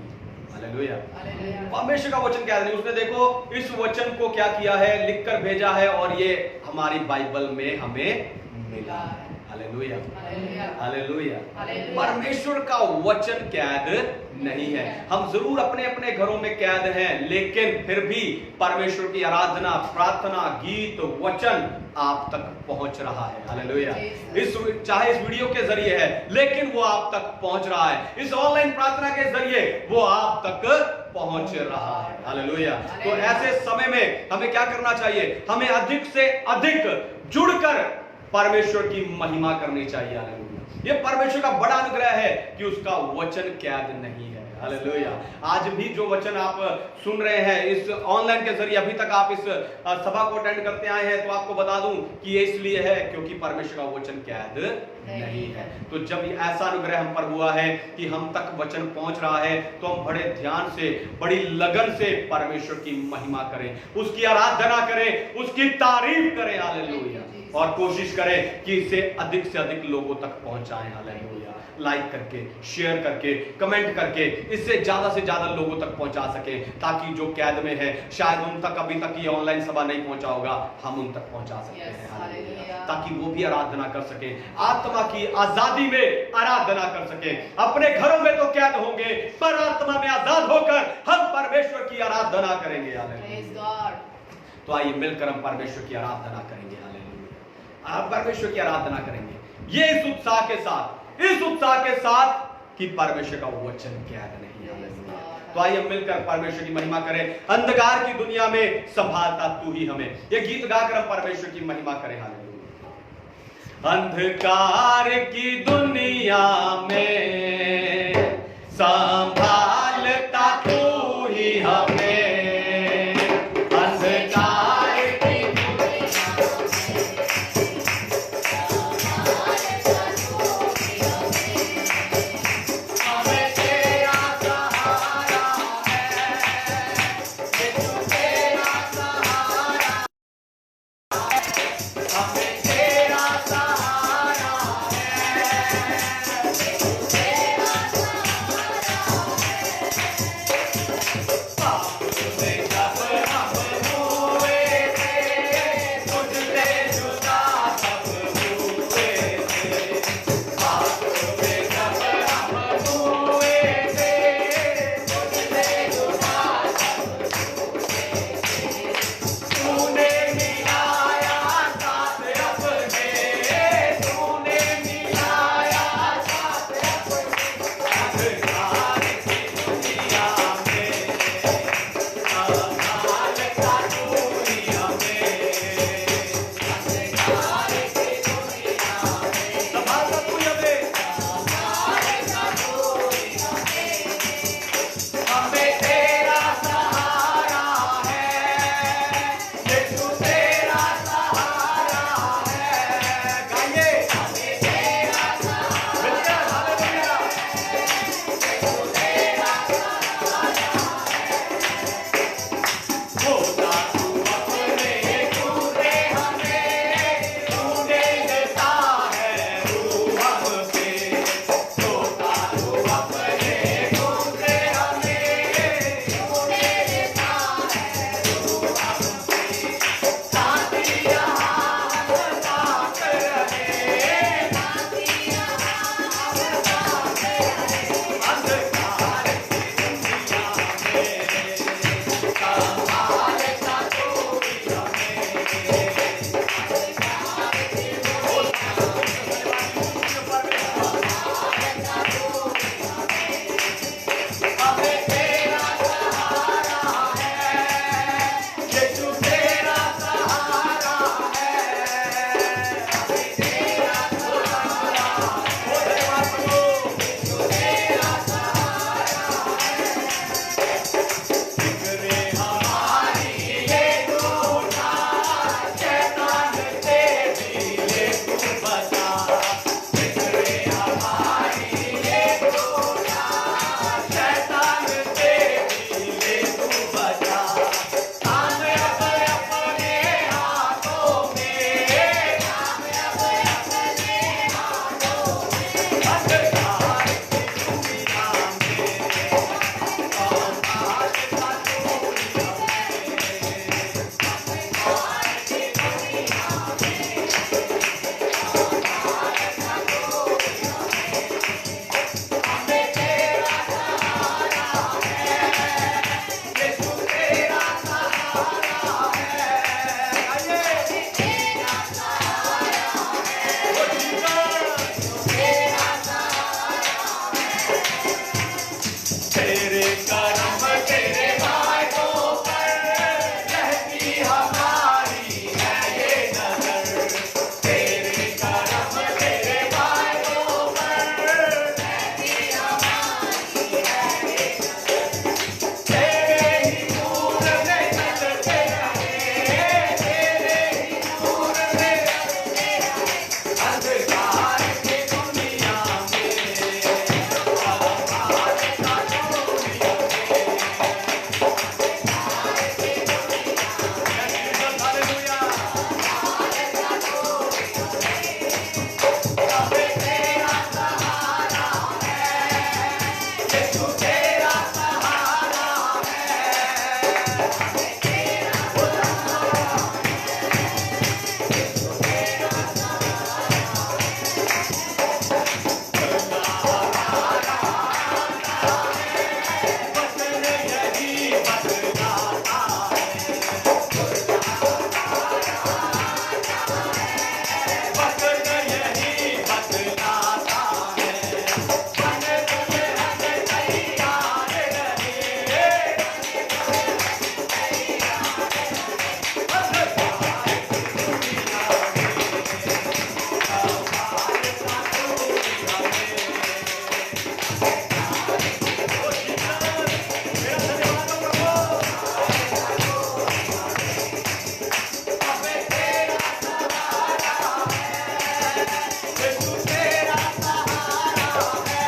हालेलुया। परमेश्वर का वचन कैद नहीं। उसने देखो इस वचन को क्या किया है, लिखकर भेजा है और ये हमारी बाइबल में हमें मिला है। Hallelujah, hallelujah. परमेश्वर का वचन कैद नहीं है। हम जरूर अपने अपने घरों में कैद हैं, लेकिन फिर भी परमेश्वर की आराधना, प्रार्थना, गीत, वचन आप तक पहुंच रहा है। हालेलुया। चाहे इस वीडियो के जरिए है, लेकिन वो आप तक पहुंच रहा है। इस ऑनलाइन प्रार्थना के जरिए वो आप तक पहुंच रहा है। हालेलुया। तो ऐसे समय में हमें क्या करना चाहिए? हमें अधिक से अधिक जुड़कर परमेश्वर की महिमा करनी चाहिए। हालेलुया। ये परमेश्वर का बड़ा अनुग्रह है कि उसका वचन कैद नहीं है। हालेलुया। आज भी जो वचन आप सुन रहे हैं इस ऑनलाइन के जरिए, अभी तक आप इस सभा को अटेंड करते आए हैं, तो आपको बता दूं कि ये इसलिए है क्योंकि परमेश्वर का वचन कैद नहीं है। तो जब ऐसा अनुग्रह हम पर हुआ है कि हम तक वचन पहुंच रहा है, तो हम बड़े ध्यान से, बड़ी लगन से परमेश्वर की महिमा करें, उसकी आराधना करें, उसकी तारीफ करें। हालेलुया। और कोशिश करें कि इसे अधिक से अधिक लोगों तक पहुंचाएं। हालेलुया। लाइक करके, शेयर करके, कमेंट करके इससे ज्यादा से ज्यादा लोगों तक पहुंचा सके, ताकि जो कैद में है, शायद उन तक अभी तक ये ऑनलाइन सभा नहीं पहुंचा होगा, हम उन तक पहुंचा सकते हैं। हालेलुया। ताकि वो भी आराधना कर सके, आत्मा की आजादी में आराधना कर सके। अपने घरों में तो कैद होंगे, पर आत्मा में आजाद होकर हम परमेश्वर की आराधना करेंगे। हालेलुया। तो आइए मिलकर हम परमेश्वर की आराधना करेंगे। आप परमेश्वर की आराधना करेंगे ये इस उत्साह के साथ कि परमेश्वर का वचन कैद नहीं है। तो आइए मिलकर परमेश्वर की महिमा करें। अंधकार की दुनिया में संभालता तू ही हमें, ये गीत गाकर हम परमेश्वर की महिमा करें। हालेलुया। अंधकार की दुनिया में संभालता तू ही हमें, तेरे कर्म तेरे भाइयों पर रहती हमारी है ये नजर। तेरे कर्म तेरे भाइयों पर रहती हमारी है ये नजर। तेरे ही नूर में चलते रहे, तेरे ही नूर में चलते रहे, अंधकार की दुनिया में, अंधकार का दुनिया में। हालेलुया। अब तेरा सहारा है, यीशु तेरा सहारा है। वचन यही बतलाता है, वचन यही बतलाता है, मन तुझे हमें तैयार रहे, यीशु तेरा सहारा है, यीशु तेरा सहारा है,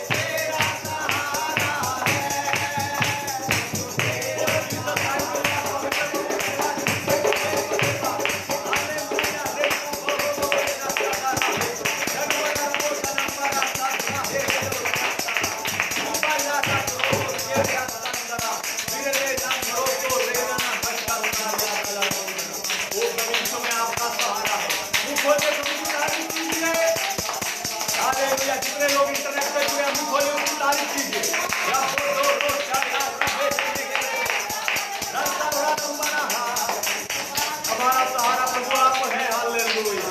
तेरा सहारा जितने लोग इंटरनेट पे जुड़े मुंह खोले उनकी तारीफ कीजिए। या हमारा सहारा प्रभु आप है। हालेलुया।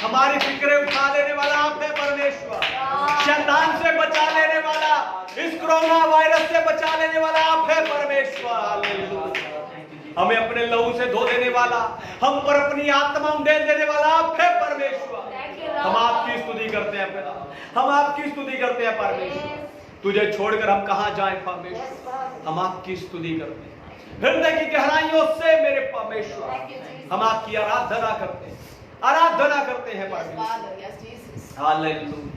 हमारी फिक्रें उठा लेने वाला आप है परमेश्वर। शैतान से बचा लेने वाला, इस कोरोना वायरस से बचा लेने वाला आप है परमेश्वर। हालेलुया। हमें अपने लहू से धो देने वाला, हम पर अपनी आत्मा उंडेल देने वाला आप है परमेश्वर। हम आपकी स्तुति करते हैं पिता, हम आपकी स्तुति करते हैं परमेश्वर। तुझे छोड़कर हम कहां जाएं परमेश्वर, हम आपकी स्तुति करते हैं हृदय की गहराइयों से मेरे परमेश्वर। हम आपकी आराधना करते हैं, आराधना करते हैं परमेश्वर। हालेलुया।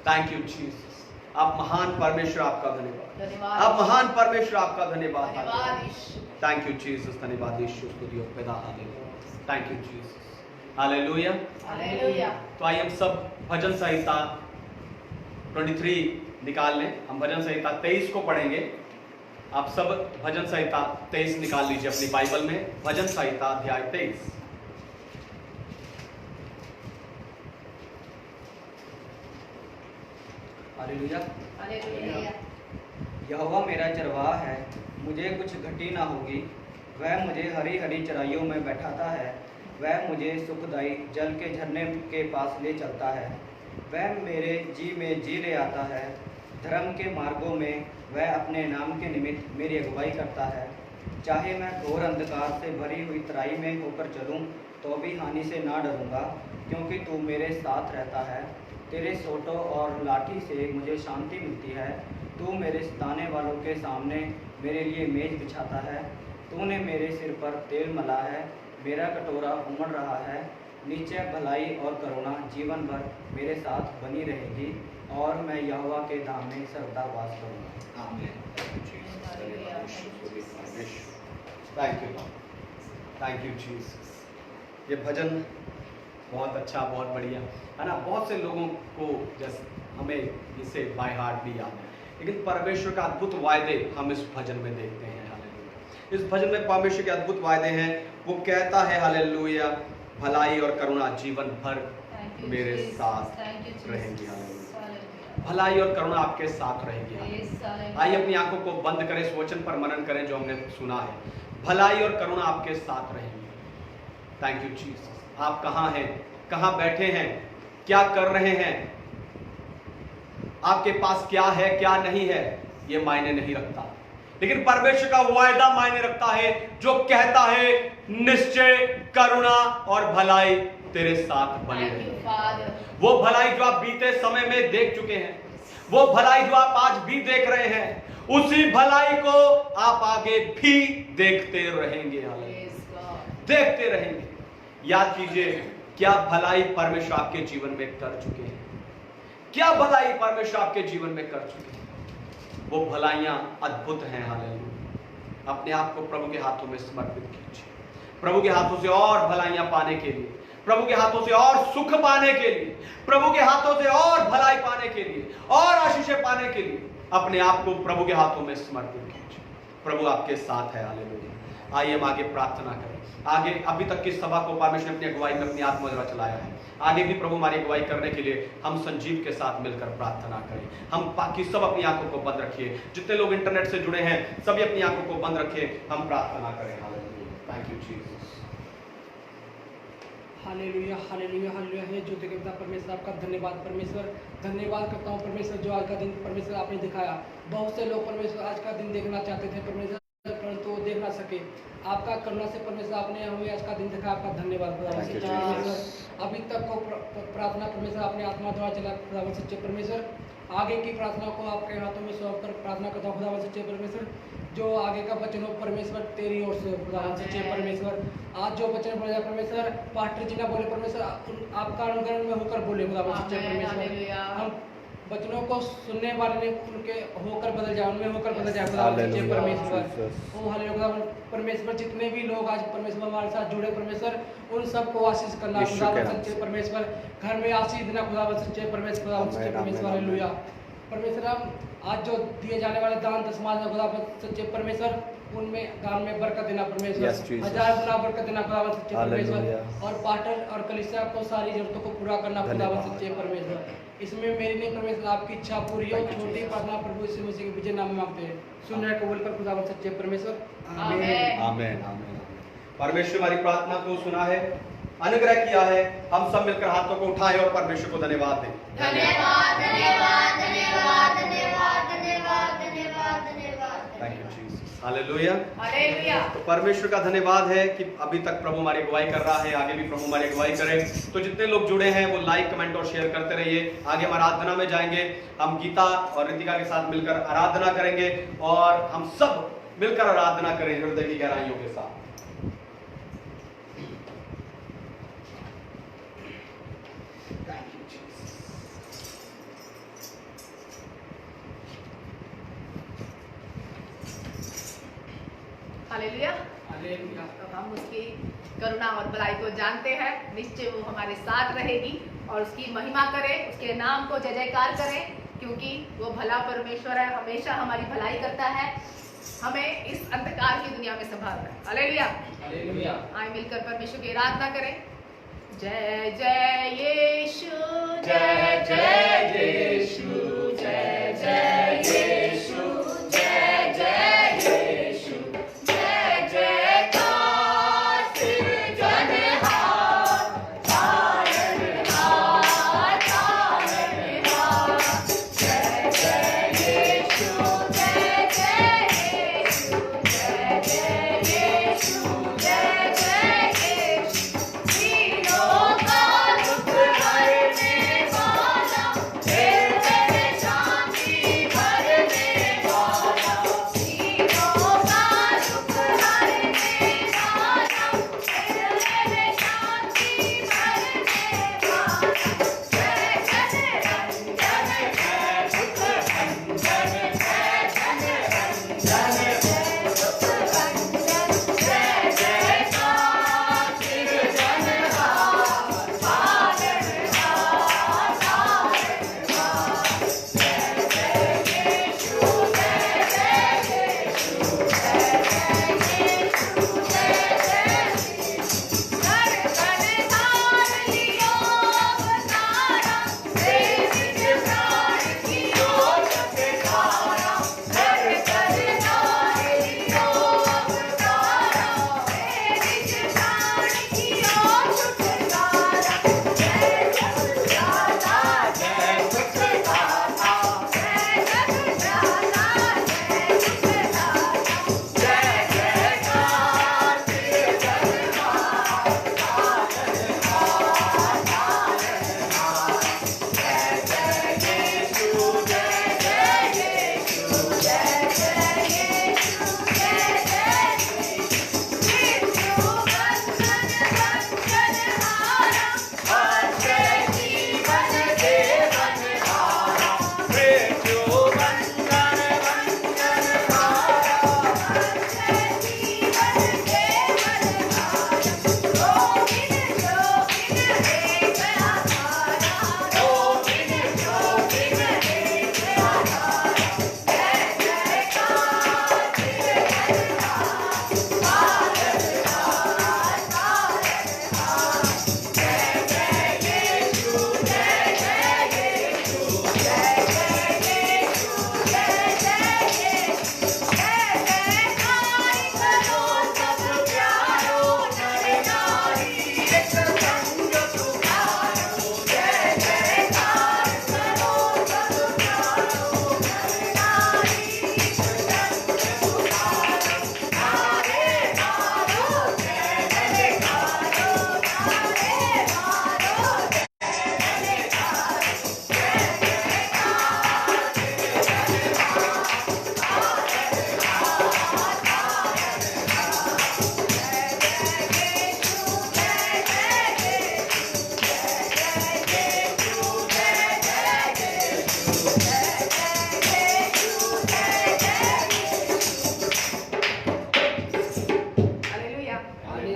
Thank you Jesus. आप महान परमेश्वर, आपका धन्यवाद। आप महान परमेश्वर, आपका धन्यवाद। Thank you Jesus. धन्यवाद यीशु। स्तुति हो पिता। हालेलुया। Thank you Jesus. हालेलुया। हालेलुया। तो आइए हम सब भजन संहिता 23 निकाल लें। हम भजन संहिता 23 को पढ़ेंगे। आप सब भजन संहिता 23 निकाल लीजिए अपनी बाइबल में। भजन संहिता अध्याय 23। हालेलुया। हालेलुया। यहोवा मेरा चरवाहा है, मुझे कुछ घटी ना होगी। वह मुझे हरी हरी चराइयों में बैठाता है, वह मुझे सुखदाई जल के झरने के पास ले चलता है। वह मेरे जी में जी ले आता है, धर्म के मार्गों में वह अपने नाम के निमित्त मेरी अगुवाई करता है। चाहे मैं घोर अंधकार से भरी हुई तराई में होकर चलूं, तो भी हानि से ना डरूंगा, क्योंकि तू मेरे साथ रहता है। तेरे सोटों और लाठी से मुझे शांति मिलती है। तू मेरे सताने वालों के सामने मेरे लिए मेज बिछाता है। तूने मेरे सिर पर तेल मला है, मेरा कटोरा उमड़ रहा है। नीचे भलाई और करुणा जीवन भर मेरे साथ बनी रहेगी, और मैं यहोवा के धाम में सर्वदा वास करूँगा। आमीन। Thank you, thank you Jesus. ये भजन बहुत अच्छा, बहुत बढ़िया है ना। बहुत से लोगों को जैसे हमें इसे बाय हार्ट भी याद है, लेकिन परमेश्वर का अद्भुत वायदे हम इस भजन में देखते हैं। हालेलुया। इस भजन में परमेश्वर के अद्भुत वायदे हैं। वो कहता है हालेलुया, भलाई और करुणा जीवन भर मेरे साथ रहेंगी। हालेलुया। भलाई और करुणा आपके साथ रहेगी। हालेलुया। आइए अपनी आंखों को बंद करें, इस वचन पर मनन करें जो हमने सुना है। भलाई और करुणा आपके साथ रहेंगी। Thank you Jesus. आप कहाँ हैं, कहाँ बैठे हैं, क्या कर रहे हैं, आपके पास क्या है क्या नहीं है, ये मायने नहीं रखता, लेकिन परमेश्वर का वायदा मायने रखता है, जो कहता है निश्चय करुणा और भलाई तेरे साथ बनी Thank you, रहे। Father. वो भलाई जो आप बीते समय में देख चुके हैं, वो भलाई जो आप आज भी देख रहे हैं, उसी भलाई को आप आगे भी देखते रहेंगे। Praise God. देखते रहेंगे। याद कीजिए, क्या भलाई परमेश्वर आपके जीवन में कर चुके हैं, क्या भलाई परमेश्वर आपके जीवन में कर चुके हैं। वो भलाइयां अद्भुत हैं। हालेलुया। अपने आप को प्रभु के हाथों में समर्पित कीजिए, प्रभु के हाथों से और भलाइयां पाने के लिए, प्रभु के हाथों से और सुख पाने के लिए, प्रभु के हाथों से और भलाई पाने के लिए, और आशीषें पाने के लिए अपने आप को प्रभु के हाथों में समर्पित कीजिए। प्रभु आपके साथ है। हालेलुया। आइए हम आगे प्रार्थना करें। आगे अभी तक की सभा को परमेश्वर ने अपनी अगुवाई में अपनी आत्मा द्वारा चलाया है। आगे भी प्रभु हमारी अगुवाई करने के लिए हम संजीव के साथ मिलकर प्रार्थना करें। हम बाकी सब अपनी आंखों को बंद रखिए, जितने लोग इंटरनेट से जुड़े हैं सभी अपनी आंखों को बंद रखिए, हम प्रार्थना करें। हालेलुया। Thank you Jesus. हालेलुया हालेलुया हालेलुया। हे ज्योति के पिता परमेश्वर, आपका धन्यवाद परमेश्वर। धन्यवाद करता हूँ परमेश्वर, जो आज का दिन परमेश्वर आपने दिखाया। बहुत से लोग परमेश्वर आज का दिन देखना चाहते थे परमेश्वर, परंतु वो देख ना सके। आपका करुणा से परमेश्वर आपने हमें आज का दिन दिखाया, आपका धन्यवाद खुदावन सच्चे परमेश्वर। अभी तक को प्रार्थना परमेश्वर आपने आत्मा द्वारा चला खुदावन सच्चे परमेश्वर। आगे की प्रार्थना को आपके हाथों में सौंप कर प्रार्थना करता हूँ खुदावन सच्चे परमेश्वर। जो आगे का वचन हो परमेश्वर तेरी ओर से खुदावन सच्चे परमेश्वर। आज जो वचन बोले परमेश्वर, पास्टर जी ना बोले परमेश्वर, आपका अनुकरण में होकर बोले खुदावन सच्चे परमेश्वर। हम वचनों को सुनने वाले ने उनके होकर बदल जाए, उनमें होकर बदल जाए खुदावन सच्चे परमेश्वर। ओ हालेलुया परमेश्वर। जितने भी लोग आज परमेश्वर हमारे साथ जुड़े परमेश्वर, उन सबको आशीष करना खुदावन सच्चे परमेश्वर। घर में आशीष देना खुदावन सच्चे परमेश्वर, खुदावन सच्चे परमेश्वर। हालेलुया परमेश्वर। हम आज जो दिए जाने वाले दान दशमांश खुदावन सच्चे परमेश्वर, उनमें दान में बरकत देना परमेश्वर, 1000 गुना बरकत देना खुदावन सच्चे परमेश्वर। और पास्टर और कलीसिया को सारी जरूरतों को पूरा करना खुदावन सच्चे परमेश्वर। इसमें मेरी नहीं परमेश्वर, आपकी इच्छा पूरी हो। छोटी प्रार्थना प्रभु यीशु मसीह के विजय नाम में मांगते हैं, सुन को बोलकर खुदावन सच्चे परमेश्वर। आमीन आमीन आमीन। परमेश्वर हमारी प्रार्थना को सुना है, अनुग्रह किया है। हम सब मिलकर हाथों को उठाएं और परमेश्वर को धन्यवाद दें। धन्यवाद धन्यवाद धन्यवाद धन्यवाद धन्यवाद धन्यवाद धन्यवाद। Thank you Jesus. हालेलुया। हालेलुया। तो परमेश्वर का धन्यवाद है कि अभी तक प्रभु हमारी अगुवाई कर रहा है, आगे भी प्रभु हमारी अगुवाई करे। तो जितने लोग जुड़े हैं वो लाइक कमेंट और शेयर करते रहिए। आगे हम आराधना में जाएंगे, हम गीता और रितिका के साथ मिलकर आराधना करेंगे और हम सब मिलकर आराधना करें हृदय की गहराइयों के साथ। हालेलुया। हालेलुया। तो हम उसकी करुणा और भलाई को जानते हैं, निश्चय वो हमारे साथ रहेगी और उसकी महिमा करें, उसके नाम को जय जयकार करें, क्योंकि वो भला परमेश्वर है, हमेशा हमारी भलाई करता है, हमें इस अंधकार की दुनिया में संभालता है। हालेलुया। हालेलुया। आए मिलकर परमेश्वर की आराधना करें। जय जय यीशु, जय जय यीशु, जय जय यीशु, जय जय यीशु, जय जयकार सृजनहार, तारनहार, तारनहार। जय जय यीशु, जय जय यीशु, जय जय यीशु, जय जय यीशु। तीनों का दुख हरने वाला, फिर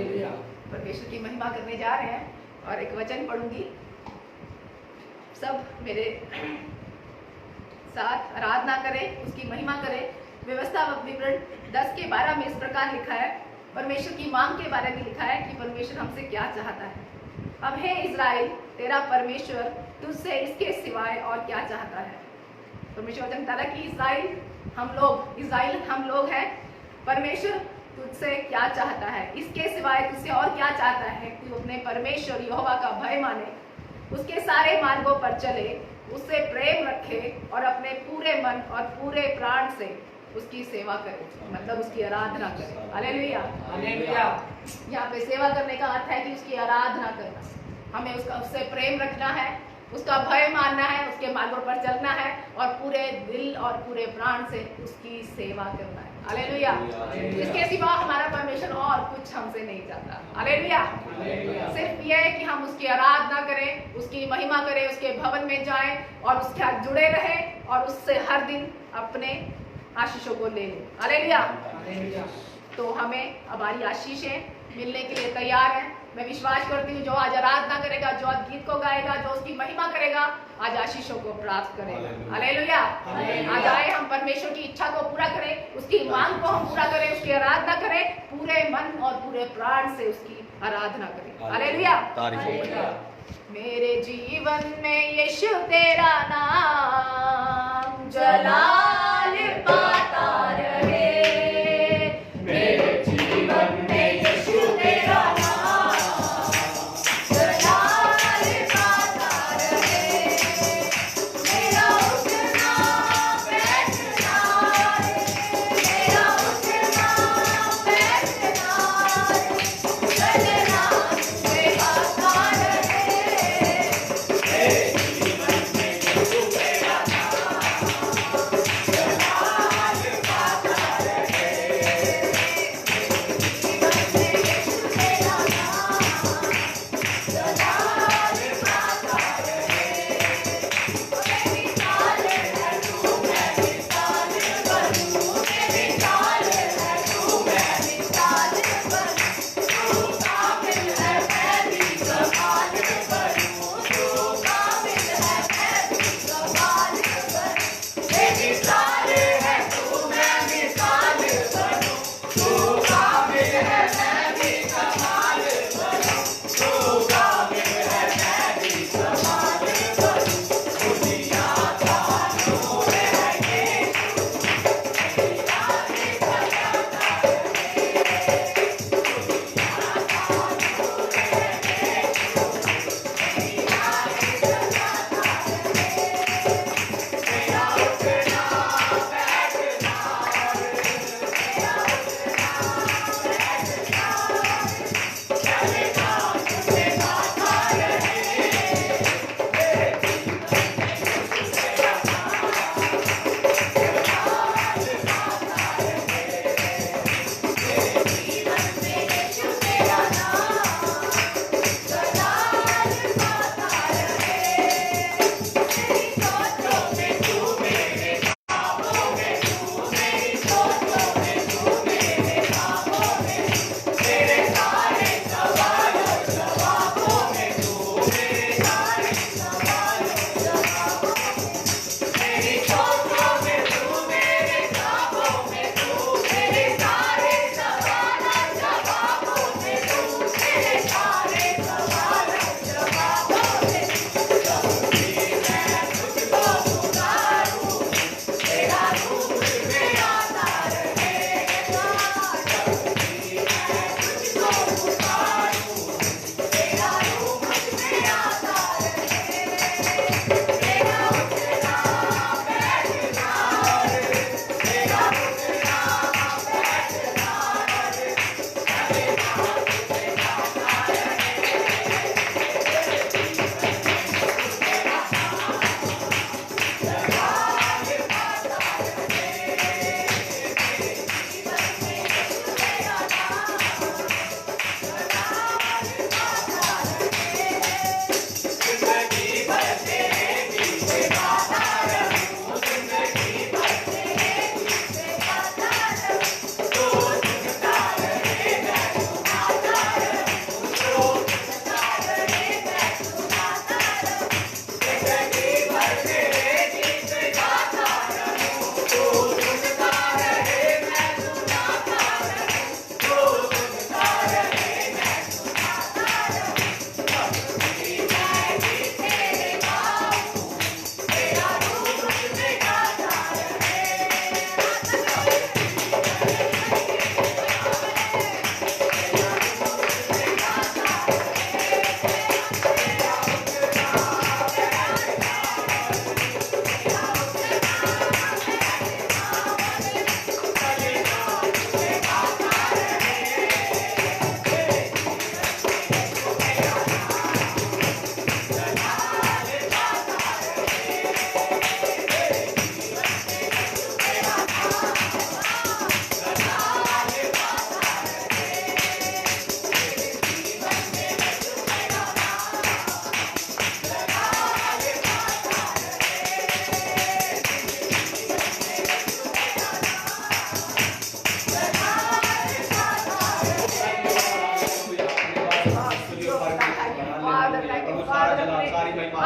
हालेलुया। परमेश्वर की महिमा करने जा रहे हैं और एक वचन पढ़ूंगी। सब मेरे साथ आराधना करें, उसकी महिमा करें। व्यवस्था विवरण 10 के 12 में इस प्रकार लिखा है, परमेश्वर की मांग के बारे में लिखा है कि परमेश्वर हमसे क्या चाहता है। अब हे इज़राइल, तेरा परमेश्वर तुझसे इसके सिवाय और क्या चाहता है। परमेश्वर वचन बता रहा है कि इज़राइल हम लोग हैं। परमेश्वर तुझसे क्या चाहता है, इसके सिवाय तुझसे और क्या चाहता है कि तू अपने परमेश्वर यहोवा का भय माने, उसके सारे मार्गों पर चले, उससे प्रेम रखे और अपने पूरे मन और पूरे प्राण से उसकी सेवा करे, मतलब उसकी आराधना करे। हालेलुया। हालेलुया। यहाँ पे सेवा करने का अर्थ है कि उसकी आराधना करना। हमें उससे प्रेम रखना है, उसका भय मानना है, उसके मार्गों पर चलना है और पूरे दिल और पूरे प्राण से उसकी सेवा करना है। हालेलुया। इसके सिवा हमारा परमेश्वर और कुछ हमसे नहीं चाहता। हालेलुया। सिर्फ यह है कि हम उसकी आराधना करें, उसकी महिमा करें, उसके भवन में जाएं और उसके साथ जुड़े रहें और उससे हर दिन अपने आशीषों को ले लें। हालेलुया। तो हमें हमारी आशीषें मिलने के लिए तैयार है। मैं विश्वास करती हूँ जो आज आराधना करेगा, जो आज गीत को गाएगा, जो उसकी महिमा करेगा, आज आशीषों को प्राप्त करेगा। हालेलुया। आज आए हम परमेश्वर की इच्छा को पूरा करें, उसकी मांग को हम पूरा करें, उसकी आराधना करें, पूरे मन और पूरे प्राण से उसकी आराधना करें। हालेलुया। मेरे जीवन में यीशु तेरा नाम जलाल पाता रहे। मेरे जीवन में यीशु तेरा नाम जलाल पाता रहे। मेरा उठना बैठना रे, मेरा उठना बैठना रे, चलना से आता रहे। मेरे जीवन में यीशु तेरा नाम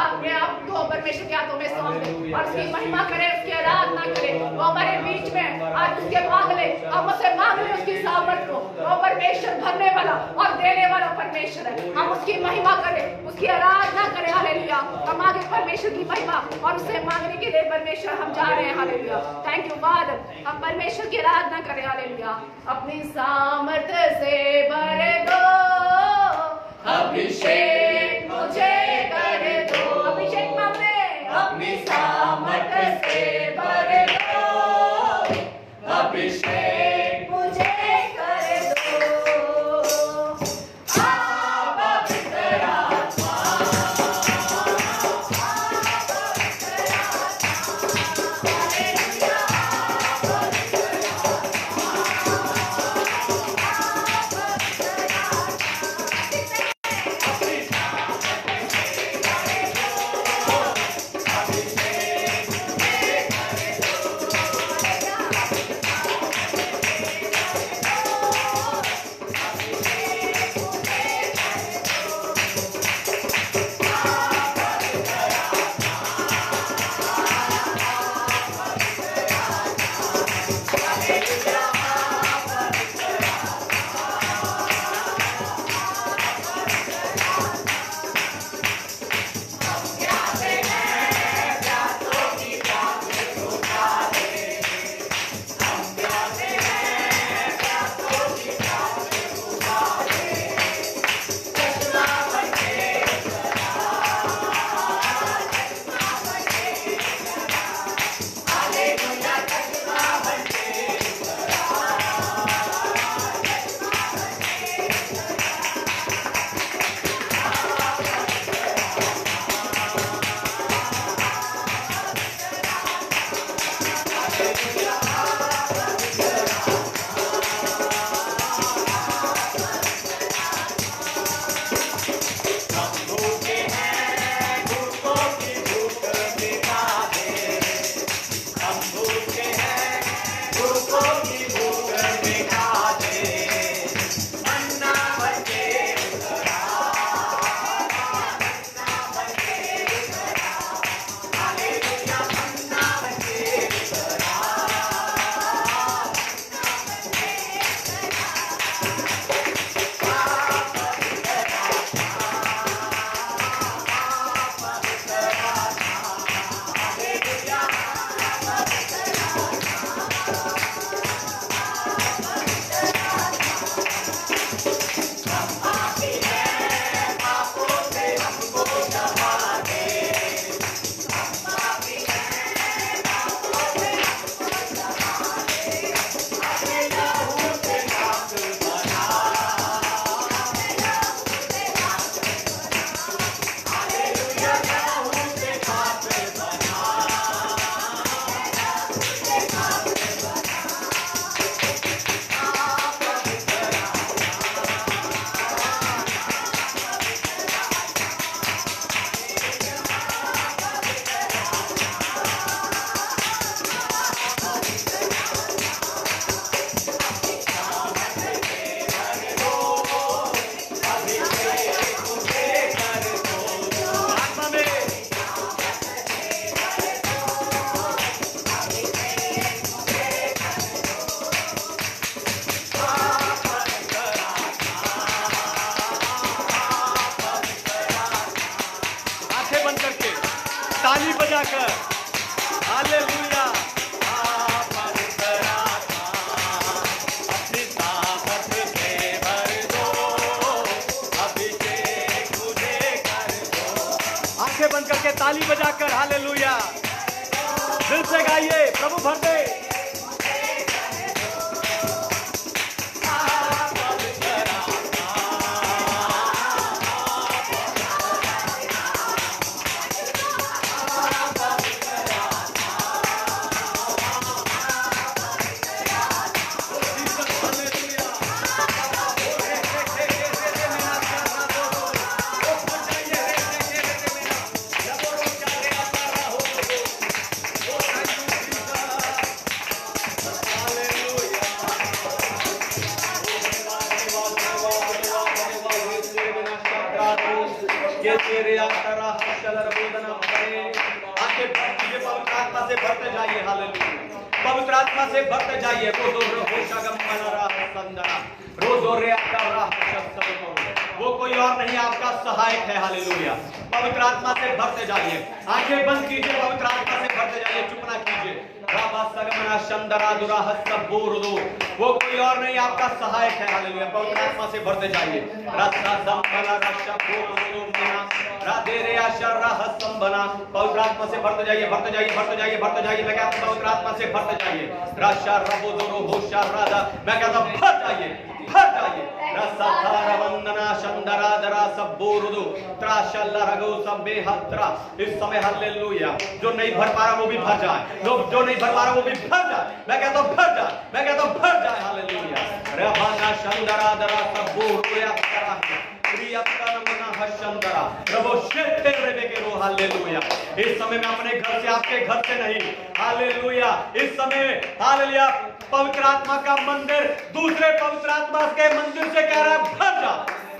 अपने आप को परमेश्वर के हाथों में सौंप दे और उसकी महिमा करे, उसकी आराधना करे। वो हमारे बीच में आज उसके मांग ले, हम उसे मांग ले उसकी सामर्थ को। वो परमेश्वर भरने वाला और देने वाला परमेश्वर है। हम उसकी महिमा करें, उसकी आराधना करें। हालेलुया। हम आगे परमेश्वर की महिमा और उससे मांगने के लिए परमेश्वर हम जा रहे हैं। हालेलुया। Thank you father. हम परमेश्वर की आराधना करें। हालेलुया। अपनी सामर्थ्य से भर दो, अभिषेक मुझे कर दो। अभिषेक मांगे, अपनी सामर्थ्य से भर दो, अभिषेक मुझे कर दो। आप पवित्र आत्मा, ताली बजाकर हालेलुया। आप पवित्र आत्मा, अपनी सामर्थ से भर दो, अभिषेक मुझे कर दो। आंखें बंद करके ताली बजाकर हालेलुया दिल से गाइए, प्रभु भर दे। ये तेरे आतरा हशलर बोदना करे आके भक्ति पवित्र आत्मा से भरते जाइए। हालेलुया, पवित्र आत्मा से भरते जाइए। रोजो रोशा गमना रहा संदरा रोजो रे आतरा हशलर, वो कोई और नहीं आपका सहायक है। हालेलुया, पवित्र आत्मा से भरते जाइए। आंखें बंद कीजिए, पवित्र आत्मा से भरते जाइए, चुप ना कीजिए। राबा सगमना शंदरा दुरा हसबोरदो, वो कोई और नहीं आपका सहायक है। हालेलुया, पवित्र आत्मा से भरते जाइए। रसा संबला रक्षा बोरदो मना राधे रे आशरा हसंबना, पवित्र आत्मा से भरते जाइए, भरते जाइए, भरते जाइए, भरते जाइए। मैं कहता हूं पवित्र आत्मा से भरते जाइए। रशा रबोदो होशा राधा, मैं कहता हूं भर जाइए, भर जाइए। रसाधारा वंदना शंदरा दरा सबोरदो त्राशल्ला रगो सबे हत्रा। इस समय हालेलुया, जो नहीं भर पा रहा वो भी भर जाए, जो नहीं भर पा रहा वो भी भर जाए। मैं कहता हूं भर जाए, मैं कहता हूं भर जाए। हालेलुया, रबाना शंदरा दरा सबोरया करा प्रियतन मना हशंदरा रबो शेते रेबे के रो। हालेलुया, इस समय मैं अपने घर से, आपके घर से नहीं, हालेलुया, इस समय हालेलुया पवित्र आत्मा का मंदिर दूसरे पवित्र आत्मा के मंदिर से कह रहा है भर जा,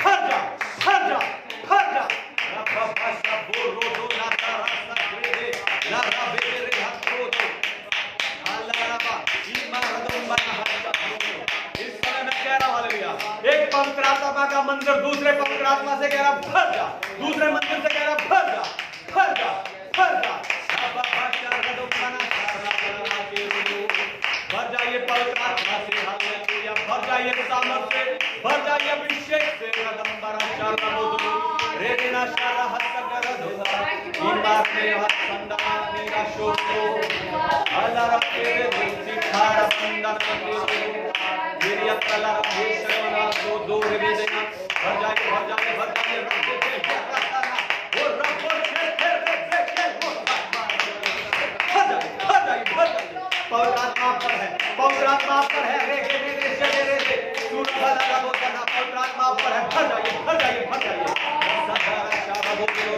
भर जा, भर जा, भर जा। रबा भाषा बोल रो ना रास्ता दे ना रबे रे हत्रो दो हालेलुया ईमान रदम बना हत्ता। इस समय मैं कह रहा हूं हालेलुया, एक पवित्र आत्मा का मंदिर दूसरे पवित्र आत्मा से कह रहा भर जा, दूसरे मंदिर से कह रहा भर जा, भर जा, भर जा। रबा भाषा रदम बना भर जाइए पवित्र आत्मा से। हालेलुया, भर जाइए सामर्थ्य से, भर जाइए अभिषेक से। रदम्बरा शरबोदो रेना शरा हत्तगरदो ईमार में हत्तंदना नीरा शोको अलरा तेरे दिखारा संदना के मेरी अकला भेषवना को दूर भेजना। भर जाइए, भर जाइए, भर जाइए। रब्बो के कहता वो रब्बो के रब्बे के वो भर जाइए, भर जाइए, भर जाइए। पवित्र आत्मा पर है, पवित्र आत्मा पर है। रे के रे से रे से सूरज वाला वो करना पवित्र आत्मा पर है। भर जाइए, भर जाइए, भर जाइए। सदारा शाबा बोलो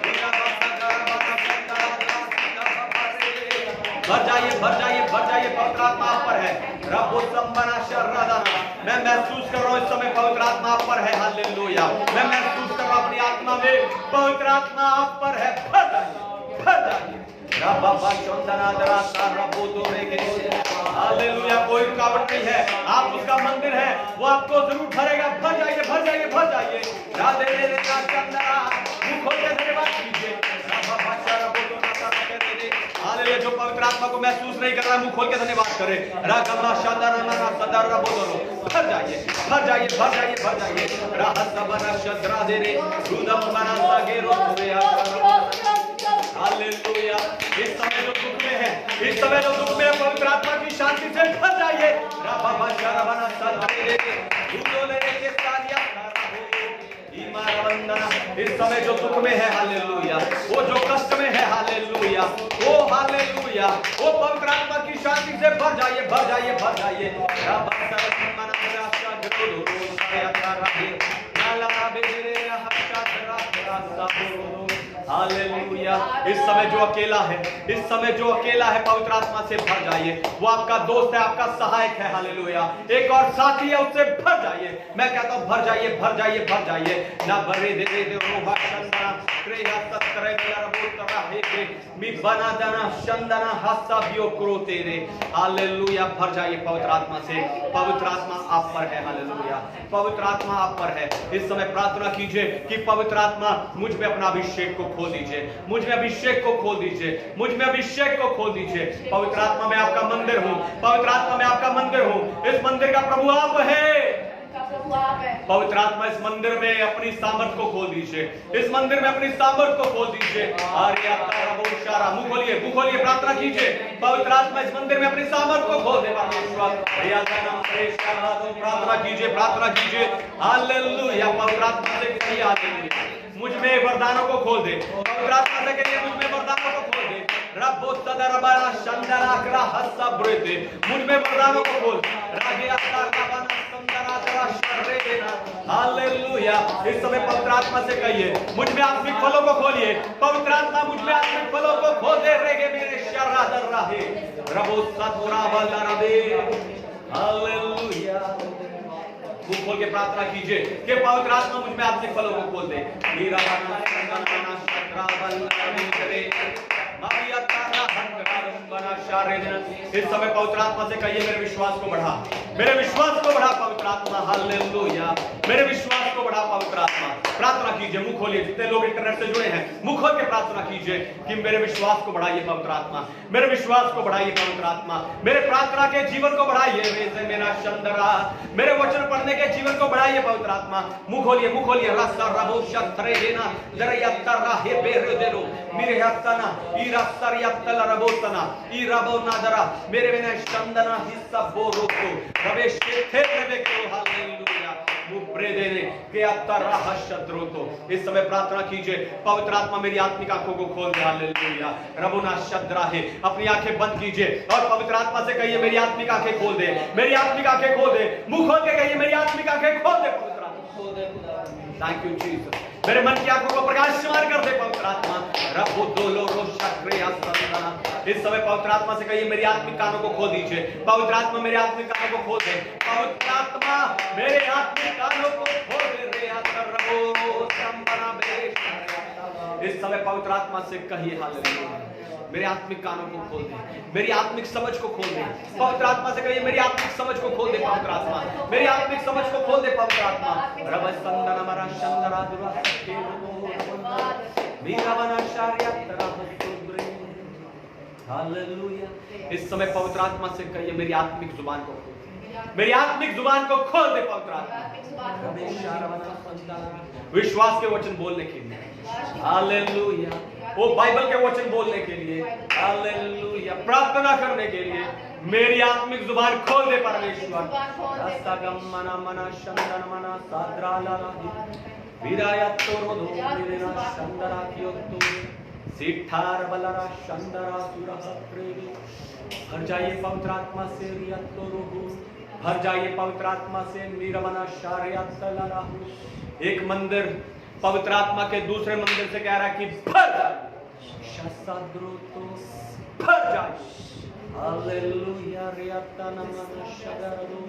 पूरा बसकर बना संदरा भर जाइए, भर जाइए, भर जाइए। पवित्र आत्मा पर है। रब्बो संबना शर्रादाना, मैं महसूस कर रहा हूं इस समय पवित्र आत्मा पर है। हालेलुया, मैं महसूस कर रहा हूं अपनी आत्मा में पवित्र आत्मा आप पर है। भर जाइए, भर जाइए। हालेलुया, कोई रुकावट नहीं है, आप उसका मंदिर है, वो आपको जरूर भरेगा। भर जाइए, भर जाइए, भर जाइए। राधे रे चंदना मुख खोल के धन्यवाद कीजिए। हालेलुया, जो पवित्र आत्मा को महसूस नहीं कर रहा मुंह खोल के धन्यवाद करे। रागमा शादार मना सदार बोलो भर जाइए, भर जाइए, भर जाइए, भर जाइए। राहत बना शद्रा दे रे रुदम बना सागेरो हालेलुया, इस समय जो दुख में है, इस समय जो दुख में है, पवित्र आत्मा की शांति से भर जाइए। राबा शरबना सदरे दे दूधो ले के सारिया ईमान वंदना। इस समय जो दुख में है हालेलुया, वो जो कष्ट में है हालेलुया, वो हालेलुया, वो पवित्र आत्मा की शांति से भर जाइए, भर जाइए, भर जाइए। राबा शरबना राशा जरूर साया ताराहे नाला बेरे हत्ता रास्ता बोलो। हालेलुया, इस समय जो अकेला है, इस समय जो अकेला है पवित्र आत्मा से भर जाइए। वो आपका दोस्त है, आपका सहायक है। हालेलुया, एक और साथी है, उससे भर जाइए। मैं कहता हूं भर जाइए, भर जाइए, भर जाइए। ना भरे दे दे रोहा शंदना क्रेया सत्रे रबोतरा हे मी बना दना शंदना हस्सा बियो क्रो तेरे। हालेलुया, भर जाइए पवित्र आत्मा से। पवित्र आत्मा आप पर है। हालेलुया, पवित्र आत्मा आप पर है। इस समय प्रार्थना कीजिए कि पवित्र आत्मा मुझ में अपना अभिषेक को खोल दीजिए, मुझ में अभिषेक को खोल दीजिए, मुझ में अभिषेक को खोल दीजिए। पवित्र आत्मा में आपका मंदिर हूं, पवित्र आत्मा में आपका मंदिर हूं। इस मंदिर का प्रभु आप है। पवित्र आत्मा इस मंदिर में अपनी सामर्थ को खोल दीजिए, इस मंदिर में अपनी सामर्थ को खोल दीजिए। मुंह खोलिए, मुंह खोलिए, प्रार्थना कीजिए। पवित्र आत्मा इस मंदिर में अपनी सामर्थ को खोल दे। प्रार्थना कीजिए, प्रार्थना कीजिए। हालेलुया, पवित्र आत्मा से कहिए हालेलुया, मुझ में वरदानों को खोल दे। पवित्र आत्मा से कहिए मुझ में वरदानों को खोल दे। रब्बो सदरबरा शंदरा ग्रा हस्सा ब्रेते, मुझ में वरदानों को खोल। रागे अल्लाह का बना संदरा जरा शर्रे देना। हालेलुया, इस समय पवित्र आत्मा से कहिए मुझ में आत्मिक फलों को खोलिए। पवित्र आत्मा मुझ में आत्मिक फलों को खोल दे। रेगे मेरे शर्रा दर रहे रब्बो सदरा बलरा दे। हालेलुया, मुंह खोल के प्रार्थना कीजिए कि पवित्र आत्मा मुझ में आत्मिक फलों को खोल दे। इस समय पवित्र आत्मा से कहिए मेरे विश्वास को बढ़ा, मेरे विश्वास को बढ़ा पवित्र आत्मा। हालेलुया, मेरे विश्वास को बढ़ा पवित्र आत्मा। प्रार्थना कीजिए, मुंह खोलिए। जितने लोग इंटरनेट से जुड़े हैं मुंह खोल के प्रार्थना कीजिए कि मेरे विश्वास को बढ़ाइए पवित्र आत्मा, मेरे विश्वास को बढ़ाइए पवित्र आत्मा, मेरे प्रार्थना के जीवन को बढ़ाइए, मेरा चंद्रा मेरे वचन पढ़ने के जीवन को बढ़ाइए पवित्र आत्मा। मुंह खोलिए, मुंह खोलिए। रस्ता रबो शत्रे देना दरयत्ता राहे बेरे देरो मेरे हत्तना ई रस्ता यत्तला रबोतना ई रबो नादरा मेरे बिना चंदना हिस्सा बोरो को रवेश थे रवे को। हालेलुया, मुब्रे देने के अत्ता राह शत्रु तो। इस समय प्रार्थना कीजिए, पवित्र आत्मा मेरी आत्मिक आंखों को खोल दे। हालेलुया, रबोना शद्रा है। अपनी आंखें बंद कीजिए और पवित्र आत्मा से कहिए मेरी आत्मिक आंखें खोल दे, मेरी आत्मिक आंखें खोल दे। मुंह खोल के कहिए मेरी आत्मिक आंखें खोल दे पवित्र आत्मा, खोल दे। Thank you Jesus. मेरे मन की आंखों को प्रकाशमान कर दे पवित्र आत्मा। रबो दोलो रोशक्रिया संतना। इस समय पवित्र आत्मा से कहिए मेरी आत्मिक कानों को खोल दीजिए। पवित्र आत्मा मेरे आत्मिक कानों को खोल दे। पवित्र आत्मा मेरे आत्मिक कानों को खोल दे रे रबो संबना बेश। इस समय पवित्र आत्मा से कहिए हालेलुया मेरे आत्मिक कानों को खोल दे, मेरी आत्मिक समझ को खोल दे। पवित्र आत्मा से कहिए मेरी आत्मिक समझ को खोल दे पवित्र आत्मा, मेरी आत्मिक समझ को खोल दे पवित्र आत्मा। रब संदन मरा चंद्रा दुरा सके मीरा बना शारिया तेरा सुब्रे। हालेलुया। इस समय पवित्र आत्मा से कहिए मेरी आत्मिक जुबान को खोल दे, मेरी आत्मिक जुबान को खोल दे पवित्र आत्मा। विश्वास के वचन बोलने के लिए, हालेलुया, वो बाइबल के वचन बोलने के लिए, हालेलुया, प्रार्थना करने के लिए मेरी आत्मिक जुबान खोल दे परमेश्वर। मना मना शंदन मना साद्राला विरायतो रोधो विरेना शंदरा कियोतो सिठार बलरा शंदरा सुरहत्रेवी। भर जाइए पवित्र आत्मा से रियतो रोहो, भर जाइए पवित्र आत्मा से मीरमना शारियतलरा। एक मंदिर पवित्र आत्मा के दूसरे मंदिर से कह रहा है कि भर जाइए, शसद्रुतो भर जाइए। हालेलुया रियतना मन शगरदो।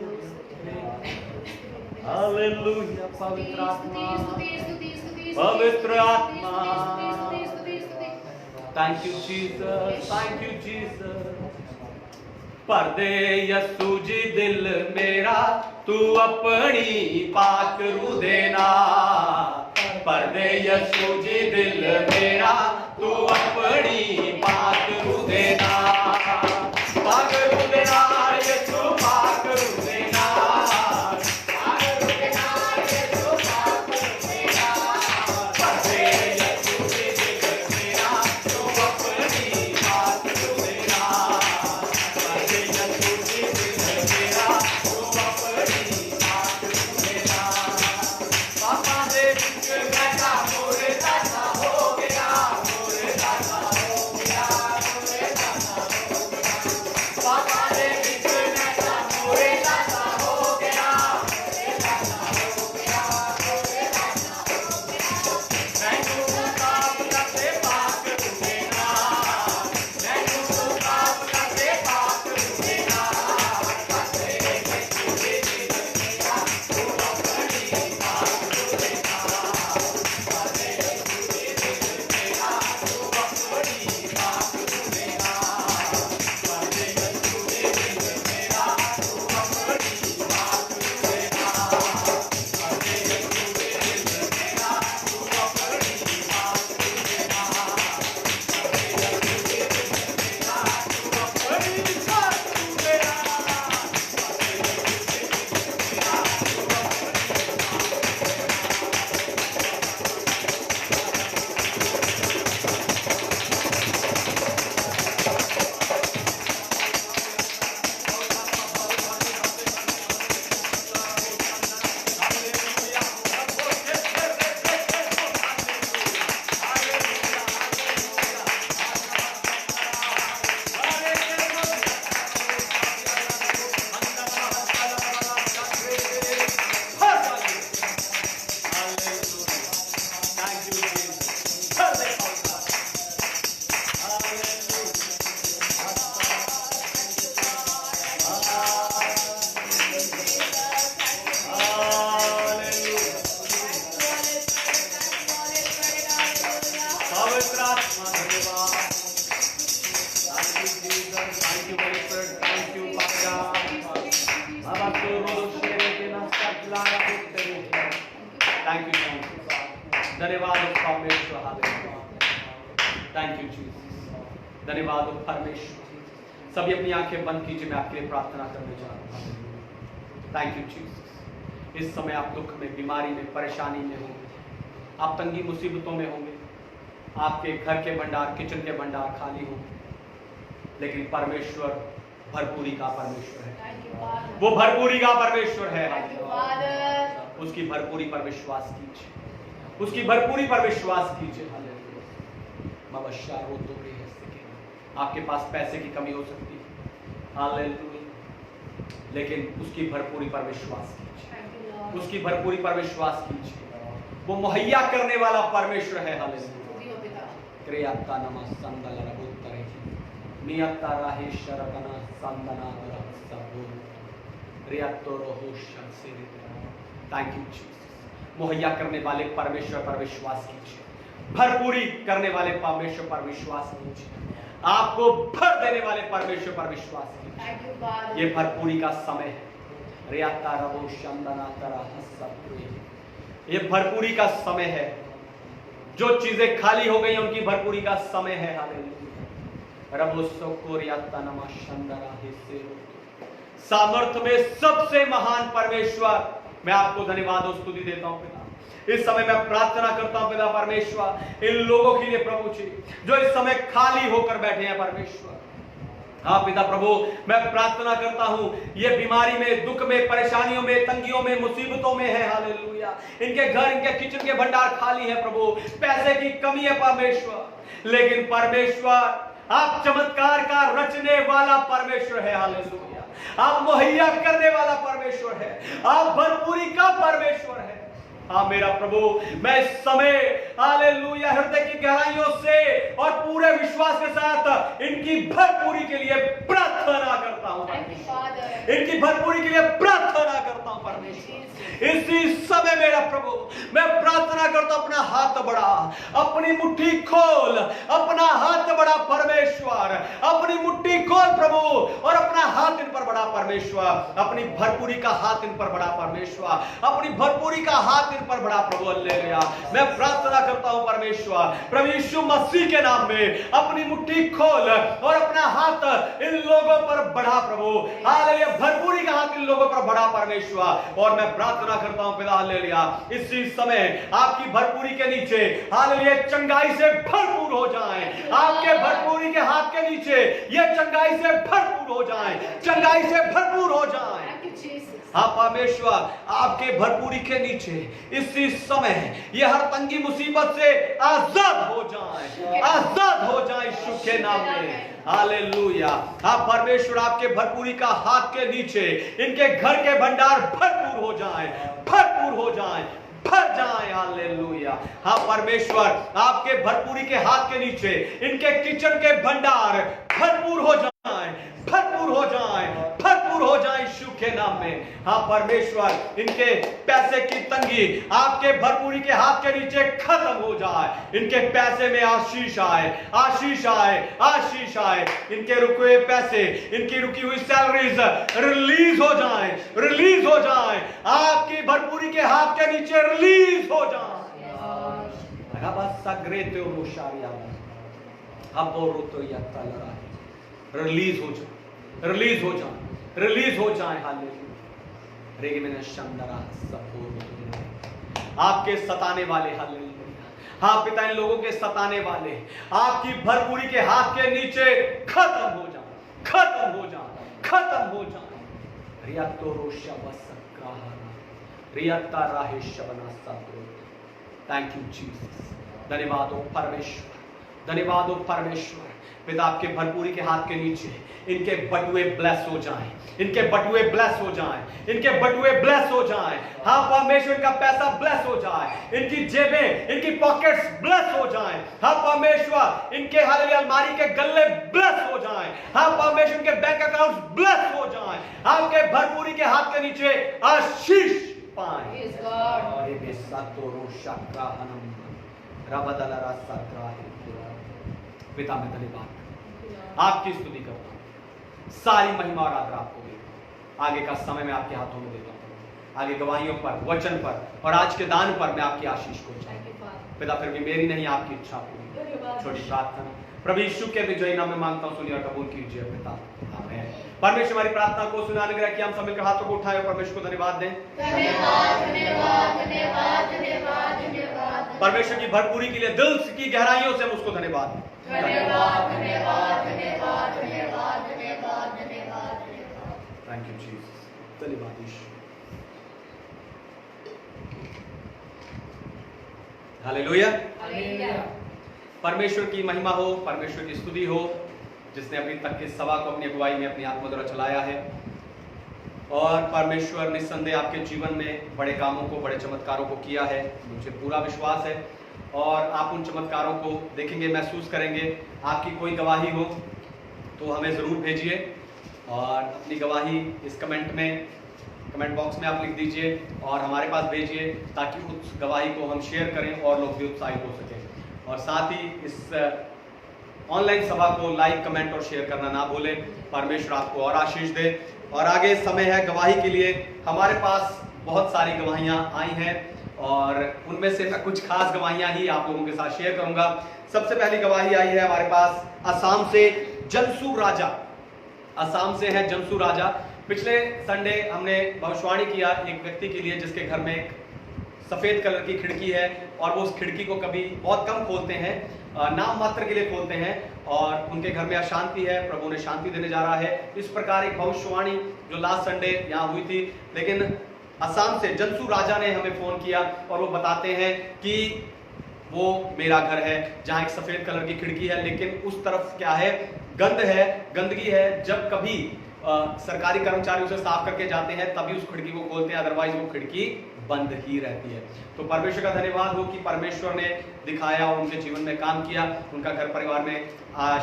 हालेलुया पवित्र आत्मा, पवित्र आत्मा। Thank you Jesus, thank you Jesus. पर्दे यसु जी दिल मेरा तू अपनी पाक रू देना। पर्दे यसु जी दिल मेरा तू अपनी पाक रू देना। पाक रू देना यसु पाक रू देना। पाक रू देना यसु पाक रू देना। पर्दे यसु जी दिल मेरा तू अपनी पाक रू देना। पवित्र आत्मा धन्यवाद। Thank you Jesus, thank you holy spirit, thank you father. बाबा तो रोज शेरे के नाश्ता खिलाना होते हैं। थैंक यू धन्यवाद परमेश्वर, हालेलुया। थैंक यू जीसस, धन्यवाद परमेश्वर। सभी अपनी आंखें बंद कीजिए, मैं आपके लिए प्रार्थना करने जा रहा हूँ। Thank you Jesus. इस समय आप दुख में, बीमारी में, परेशानी में होंगे, आप तंगी मुसीबतों में होंगे, आपके घर के भंडार, किचन के भंडार खाली होंगे, लेकिन परमेश्वर भरपूरी का परमेश्वर है। वो भरपूरी का परमेश्वर है। उसकी भरपूरी पर विश्वास कीजिए, उसकी भरपूरी पर विश्वास कीजिए। आपके पास पैसे की कमी हो सकती है, हालेलुया, लेकिन उसकी भरपूरी पर विश्वास कीजिए, उसकी भरपूरी पर विश्वास कीजिए। वो मुहैया करने वाला परमेश्वर है। हालेलुया। क्रियाता नमः संदल रबुत्तरे नियता राहे शरकना संदना रसबो रियातो रोहुशन से। Thank you Jesus. मुहैया करने वाले परमेश्वर पर विश्वास कीजिए, भरपूरी करने वाले परमेश्वर पर विश्वास कीजिए, आपको भर देने वाले परमेश्वर पर विश्वास कीजिए। ये भरपूरी का समय है। रियाता रबो शंदना तरा हसबो, ये भरपूरी का समय है। जो चीजें खाली हो गई उनकी भरपूरी का समय है। हालेलुया। रबो सोको रियाता नमा शंदरा हिस्से। सामर्थ्य में सबसे महान परमेश्वर, मैं आपको धन्यवाद और स्तुति देता हूं पिता। इस समय मैं प्रार्थना करता हूं पिता परमेश्वर, इन लोगों के लिए प्रभु जी जो इस समय खाली होकर बैठे हैं परमेश्वर। हाँ पिता प्रभु, मैं प्रार्थना करता हूं, ये बीमारी में, दुख में, परेशानियों में, तंगियों में, मुसीबतों में है। हालेलुया। इनके घर, इनके किचन के भंडार खाली है प्रभु, पैसे की कमी है परमेश्वर, लेकिन परमेश्वर आप चमत्कार का रचने वाला परमेश्वर है। हालेलुया। आप मुहैया करने वाला परमेश्वर है, आप भरपूरी का परमेश्वर है। हाँ मेरा प्रभु, मैं इस समय हालेलुया हृदय की गहराइयों से और पूरे विश्वास के साथ इनकी भरपूरी के लिए प्रार्थना करता हूँ, इनकी भरपूरी के लिए प्रार्थना करता हूँ परमेश्वर। इसी समय मेरा प्रभु, मैं प्रार्थना करता हूँ, अपना हाथ बढ़ा, अपनी मुट्ठी खोल, अपना हाथ बढ़ा परमेश्वर, अपनी मुट्ठी खोल प्रभु, और अपना हाथ इन पर बढ़ा परमेश्वर, अपनी भरपूरी का हाथ इन पर बढ़ा परमेश्वर, अपनी भरपूरी का हाथ इन पर बढ़ा प्रभु। हालेलुया। मैं प्रार्थना करता हूं परमेश्वर, प्रभु यीशु मसीह के नाम में अपनी मुट्ठी खोल और अपना हाथ इन लोगों पर बढ़ा प्रभु। हालेलुया। भरपूरी का हाथ इन लोगों पर बढ़ा परमेश्वर, और मैं प्रार्थना करता हूं पिता हालेलुया, इसी समय आपकी भरपूरी के नीचे हालेलुया चंगाई से भरपूर हो जाएं, आपके भरपूरी के हाथ के नीचे ये चंगाई से भरपूर हो जाएं, चंगाई से भरपूर हो जाएं। हाँ परमेश्वर, आपके भरपूरी के नीचे इसी समय ये हर तंगी मुसीबत से आजाद हो जाएं, आजाद हो जाएं यीशु के नाम में। हालेलुया। हाँ परमेश्वर, आपके भरपूरी का हाथ के नीचे इनके घर के भंडार भरपूर हो जाएं, भरपूर हो जाएं, भर जाएं। हालेलुया। हाँ परमेश्वर, आपके भरपूरी के हाथ के नीचे इनके किचन के भंडार भरपूर हो जाएं, भरपूर हो जाएं, भरपूर हो जाएं यीशु के नाम में। हाँ परमेश्वर, इनके पैसे की तंगी आपके भरपूरी के हाथ के नीचे खत्म हो जाए, इनके पैसे में आशीष आए, आशीष आए, आशीष आए। इनके रुके हुए पैसे, इनकी रुकी हुई सैलरीज रिलीज हो जाए, रिलीज हो जाए, आपकी भरपूरी के हाथ के नीचे रिलीज हो जाए। रिलीज हो जाए, रिलीज हो जाए, रिलीज हो जाए। हालेलुया। आपके सताने वाले, हालेलुया, हाँ पिता, इन लोगों के सताने वाले आपकी भरपूरी के हाथ के नीचे खत्म हो जाए, खत्म हो जाए, खत्म हो जाए। रियातो रोशा बसक्काहाना रियाता राहे शबना सब्रो। Thank you Jesus. धन्यवाद हो परमेश्वर, धन्यवाद हो परमेश्वर। पिता, आपके भरपूरी के हाथ के नीचे इनके बटुए ब्लेस हो जाएं, इनके बटुए ब्लेस हो जाएं, इनके बटुए ब्लेस हो जाएं। हाँ परमेश्वर, इनका पैसा ब्लेस हो जाए, इनकी जेबें, इनकी पॉकेट्स ब्लेस हो जाएं। हाँ परमेश्वर, इनके हालेलुया अलमारी के गल्ले ब्लेस हो जाएं। हाँ परमेश्वर, इनके बैंक अकाउंट्स ब्लेस हो जाएं, आपके भरपूरी के हाथ के नीचे आशीष पाएं। राबादाला रास्ता ग्राही पिता मैं धन्यवाद आपकी स्तुति करता हूँ, सारी महिमा और आदर आपको देता हूँ। आगे का समय मैं आपके हाथों में देता हूँ, आगे गवाहियों पर, वचन पर और आज के दान पर मैं आपकी आशीष को चाहता हूँ पिता। फिर भी मेरी नहीं आपकी इच्छा पूरी। छोटी प्रार्थना प्रभु यीशु के विजयी नाम में मांगता हूँ, सुनिए और कबूल कीजिए पिता, आमीन। परमेश्वर हमारी प्रार्थना को सुना, अनुग्रह किया। हम सब मिलकर हाथों को उठाए और परमेश्वर को धन्यवाद दें। परमेश्वर की भरपूरी के लिए दिल की गहराइयों से हम उसको धन्यवाद दें। थैंक यू जीसस, धन्यवाद यीशु। हालेलुया। परमेश्वर की महिमा हो, परमेश्वर की स्तुति हो, जिसने अभी तक की सभा को अपनी अगुवाई में अपनी आत्मा द्वारा चलाया है। और परमेश्वर निस्संदेह आपके जीवन में बड़े कामों को, बड़े चमत्कारों को किया है, मुझे पूरा विश्वास है। और आप उन चमत्कारों को देखेंगे, महसूस करेंगे। आपकी कोई गवाही हो तो हमें ज़रूर भेजिए और अपनी गवाही इस कमेंट बॉक्स में आप लिख दीजिए और हमारे पास भेजिए, ताकि उस गवाही को हम शेयर करें और लोग भी उत्साहित हो सकें। और साथ ही इस ऑनलाइन सभा को लाइक, कमेंट और शेयर करना ना भूलें। परमेश्वर आपको और आशीष दे। और आगे समय है गवाही के लिए। हमारे पास बहुत सारी गवाहियां आई हैं और उनमें से मैं कुछ खास गवाहियां ही आप लोगों के साथ शेयर करूंगा। सबसे पहली गवाही आई है हमारे पास असम से जनसू राजा। असम से है जनसू राजा। पिछले संडे हमने भविष्यवाणी किया एक व्यक्ति के लिए जिसके घर में एक सफेद कलर की खिड़की है और वो उस खिड़की को कभी बहुत कम खोलते हैं, नाम मात्र के लिए खोलते हैं और उनके घर में अशांति है। प्रभु ने शांति देने जा रहा है। इस प्रकार एक भविष्यवाणी जो लास्ट संडे यहाँ हुई थी। लेकिन असम से जनसू राजा ने हमें फोन किया और वो बताते हैं कि वो मेरा घर है जहाँ एक सफेद कलर की खिड़की है, लेकिन उस तरफ क्या है, गंद है, गंदगी है। जब कभी सरकारी कर्मचारी उसे साफ करके जाते हैं तभी उस खिड़की को खोलते हैं, अदरवाइज वो खिड़की बंद ही रहती है। तो परमेश्वर का धन्यवाद हो कि परमेश्वर ने दिखाया और उनके जीवन में काम किया, उनका घर परिवार में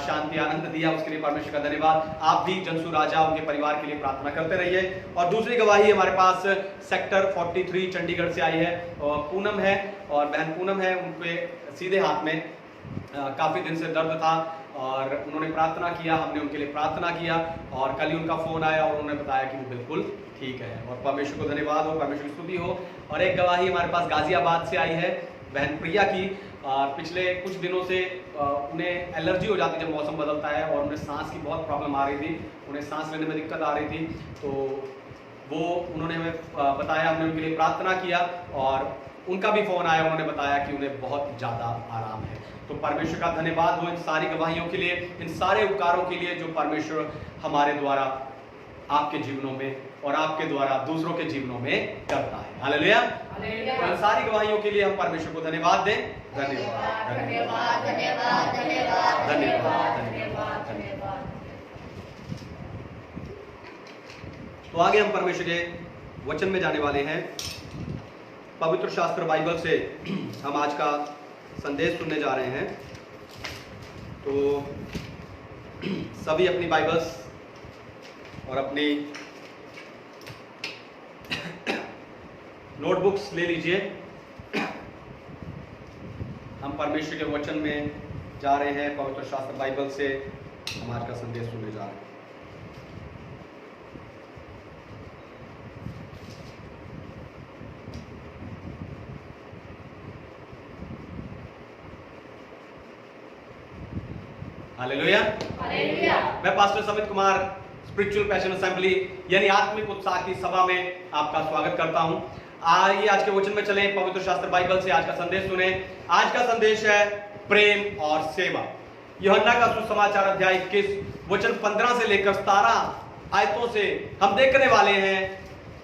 शांति, आनंद दिया। उसके लिए परमेश्वर का धन्यवाद। आप भी जनसू राजा, उनके परिवार के लिए प्रार्थना करते रहिए। और दूसरी गवाही हमारे पास सेक्टर 43 चंडीगढ़ से आई है और पूनम है, और बहन पूनम है। उनके सीधे हाथ में काफी दिन से दर्द था और उन्होंने प्रार्थना किया, हमने उनके लिए प्रार्थना किया और कल ही उनका फोन आया और उन्होंने बताया कि वो बिल्कुल ठीक है। और परमेश्वर को धन्यवाद हो, परमेश्वर की स्तुति हो। और एक गवाही हमारे पास गाजियाबाद से आई है बहन प्रिया की। पिछले कुछ दिनों से उन्हें एलर्जी हो जाती है जब मौसम बदलता है और उन्हें सांस की बहुत प्रॉब्लम आ रही थी, उन्हें सांस लेने में दिक्कत आ रही थी। तो वो उन्होंने हमें बताया, हमने उनके लिए प्रार्थना किया और उनका भी फोन आया, उन्होंने बताया कि उन्हें बहुत ज़्यादा आराम है। तो परमेश्वर का धन्यवाद हो इन सारी गवाहियों के लिए, इन सारे उपकारों के लिए जो परमेश्वर हमारे द्वारा आपके जीवनों में और आपके द्वारा दूसरों के जीवनों में करता है। हालेलुया। इन सारी गवाहियों के लिए हम परमेश्वर को धन्यवाद दें। धन्यवाद, धन्यवाद, धन्यवाद, धन्यवाद, धन्यवाद, धन्यवाद, धन्यवाद। तो आगे हम परमेश्वर के वचन में जाने वाले हैं। पवित्र शास्त्र बाइबल से हम आज का संदेश सुनने जा रहे हैं। तो सभी अपनी बाइबल्स और अपनी नोटबुक्स ले लीजिए। हम परमेश्वर के वचन में जा रहे हैं। पवित्र शास्त्र बाइबल से हम आज का संदेश सुनने जा रहे हैं। हालेलुया। हालेलुया। मैं पास्टर समित कुमार स्पिरिचुअल पैशन असेंबली यानी आत्मिक उत्साह की सभा में आपका स्वागत करता हूं। आइए आज के वचन में चलें, पवित्र शास्त्र बाइबल से आज का संदेश सुने। आज का संदेश है प्रेम और सेवा। यूहन्ना का सुसमाचार अध्याय 21 वचन 15 से लेकर 17 आयतों से हम देखने वाले हैं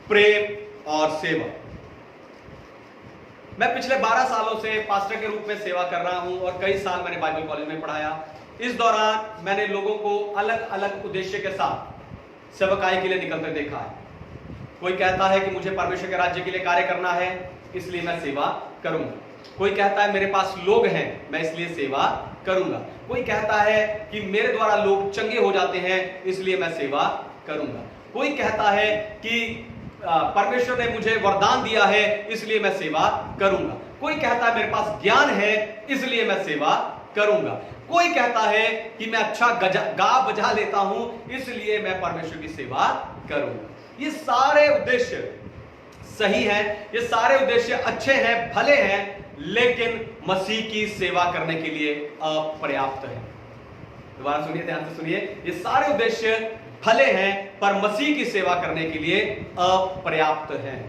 प्रेम और सेवा। मैं पिछले 12 सालों से पास्टर के रूप में सेवा कर रहा हूं और कई साल मैंने बाइबल कॉलेज में पढ़ाया। इस दौरान मैंने लोगों को अलग अलग उद्देश्य के साथ सेवकाई के लिए निकलते देखा है। कोई कहता है कि मुझे परमेश्वर के राज्य के लिए कार्य करना है, इसलिए मैं सेवा करूंगा। कोई कहता है मेरे पास लोग हैं, मैं इसलिए सेवा करूंगा। कोई कहता है कि मेरे द्वारा लोग चंगे हो जाते हैं, इसलिए मैं सेवा करूंगा। कोई कहता है कि परमेश्वर ने मुझे वरदान दिया है, इसलिए मैं सेवा करूंगा। कोई कहता है मेरे पास ज्ञान है इसलिए मैं सेवा करूंगा, कोई कहता है कि मैं अच्छा गा बजा लेता हूं इसलिए मैं परमेश्वर की सेवा करूंगा। ये सारे उद्देश्य सही हैं, ये सारे उद्देश्य अच्छे हैं, भले हैं, लेकिन मसीह की सेवा करने के लिए अपर्याप्त है। दोबारा सुनिए, ध्यान से सुनिए, ये सारे उद्देश्य भले हैं पर मसीह की सेवा करने के लिए अपर्याप्त हैं।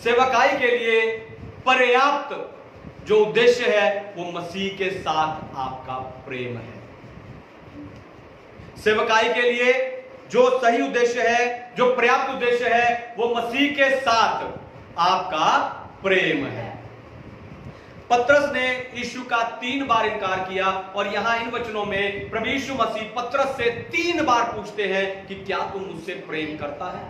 सेवकाई के लिए पर्याप्त जो उद्देश्य है वो मसीह के साथ आपका प्रेम है। सेवकाई के लिए जो सही उद्देश्य है, जो पर्याप्त उद्देश्य है, वो मसीह के साथ आपका प्रेम है। पतरस ने यीशु का 3 बार इनकार किया और यहां इन वचनों में प्रभु यीशु मसीह पतरस से 3 बार पूछते हैं कि क्या तू मुझसे प्रेम करता है।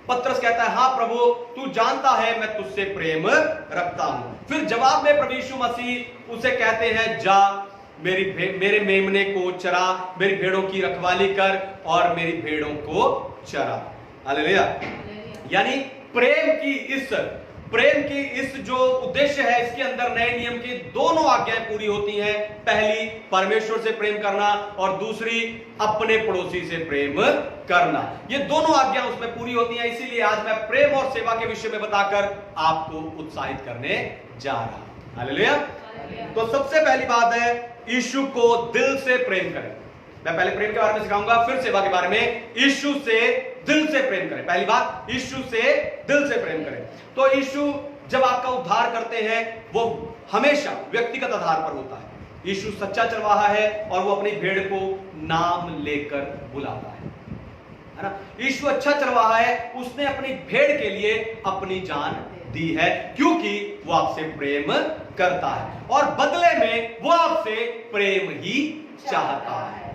पतरस कहता है हां प्रभु, तू जानता है मैं तुझसे प्रेम रखता हूं। फिर जवाब में प्रभु यीशु मसीह उसे कहते हैं जा मेरे मेमने को चरा, मेरी भेड़ों की रखवाली कर और मेरी भेड़ों को चरा। हालेलुया। यानी प्रेम की इस जो उद्देश्य है, इसके अंदर नए नियम की दोनों आज्ञाएं पूरी होती हैं। पहली परमेश्वर से प्रेम करना और दूसरी अपने पड़ोसी से प्रेम करना। ये दोनों आज्ञाएं उसमें पूरी होती हैं। इसीलिए आज मैं प्रेम और सेवा के विषय में बताकर आपको उत्साहित करने जा रहा हूं। हालेलुया। तो सबसे पहली बात है यीशु को दिल से प्रेम करें। मैं पहले प्रेम के बारे में सिखाऊंगा, फिर सेवा के बारे में। यीशु से दिल से प्रेम करें। पहली बात, यीशु से दिल से प्रेम करें। तो यीशु जब आपका उद्धार करते हैं वो हमेशा व्यक्तिगत आधार पर होता है। यीशु सच्चा चरवाहा है और वो अपनी भेड़ को नाम लेकर बुलाता है ना। यीशु अच्छा चरवाहा है, उसने अपनी भेड़ के लिए अपनी जान दी है क्योंकि वो आपसे प्रेम करता है और बदले में वो आपसे प्रेम ही चाहता है।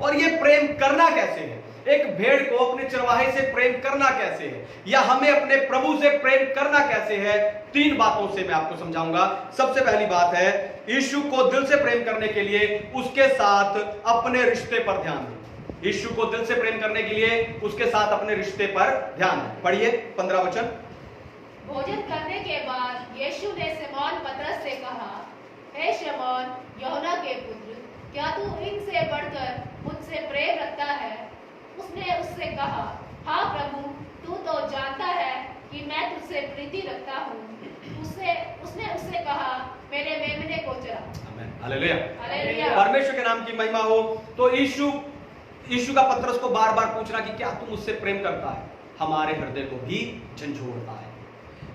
और ये प्रेम करना कैसे है? एक भेड़ को अपने चरवाहे से प्रेम करना कैसे है, या हमें अपने प्रभु से प्रेम करना कैसे है? 3 बातों से मैं आपको समझाऊंगा। सबसे पहली बात है यीशु को दिल से प्रेम करने के लिए उसके साथ अपने रिश्ते पर ध्यान दें। यीशु को दिल से प्रेम करने के लिए उसके साथ अपने रिश्ते पर ध्यान दें। पढ़िए 15 वचन। भोजन करने के बाद यीशु ने शमौन पतरस से कहा, हे शमौन यूहन्ना के पुत्र, क्या तू इनसे बढ़कर मुझसे प्रेम रखता है? उसने उससे कहा, हाँ प्रभु, तू तो जानता है कि मैं तुझसे प्रीति रखता हूँ। उसने उससे कहा, मेरे मेमने को चरा। आमीन। हालेलुया। हालेलुया। परमेश्वर के नाम की महिमा हो। तो यीशु का पतरस को बार बार पूछना कि क्या तू मुझसे प्रेम करता है, हमारे हृदय को भी झंझोड़ता है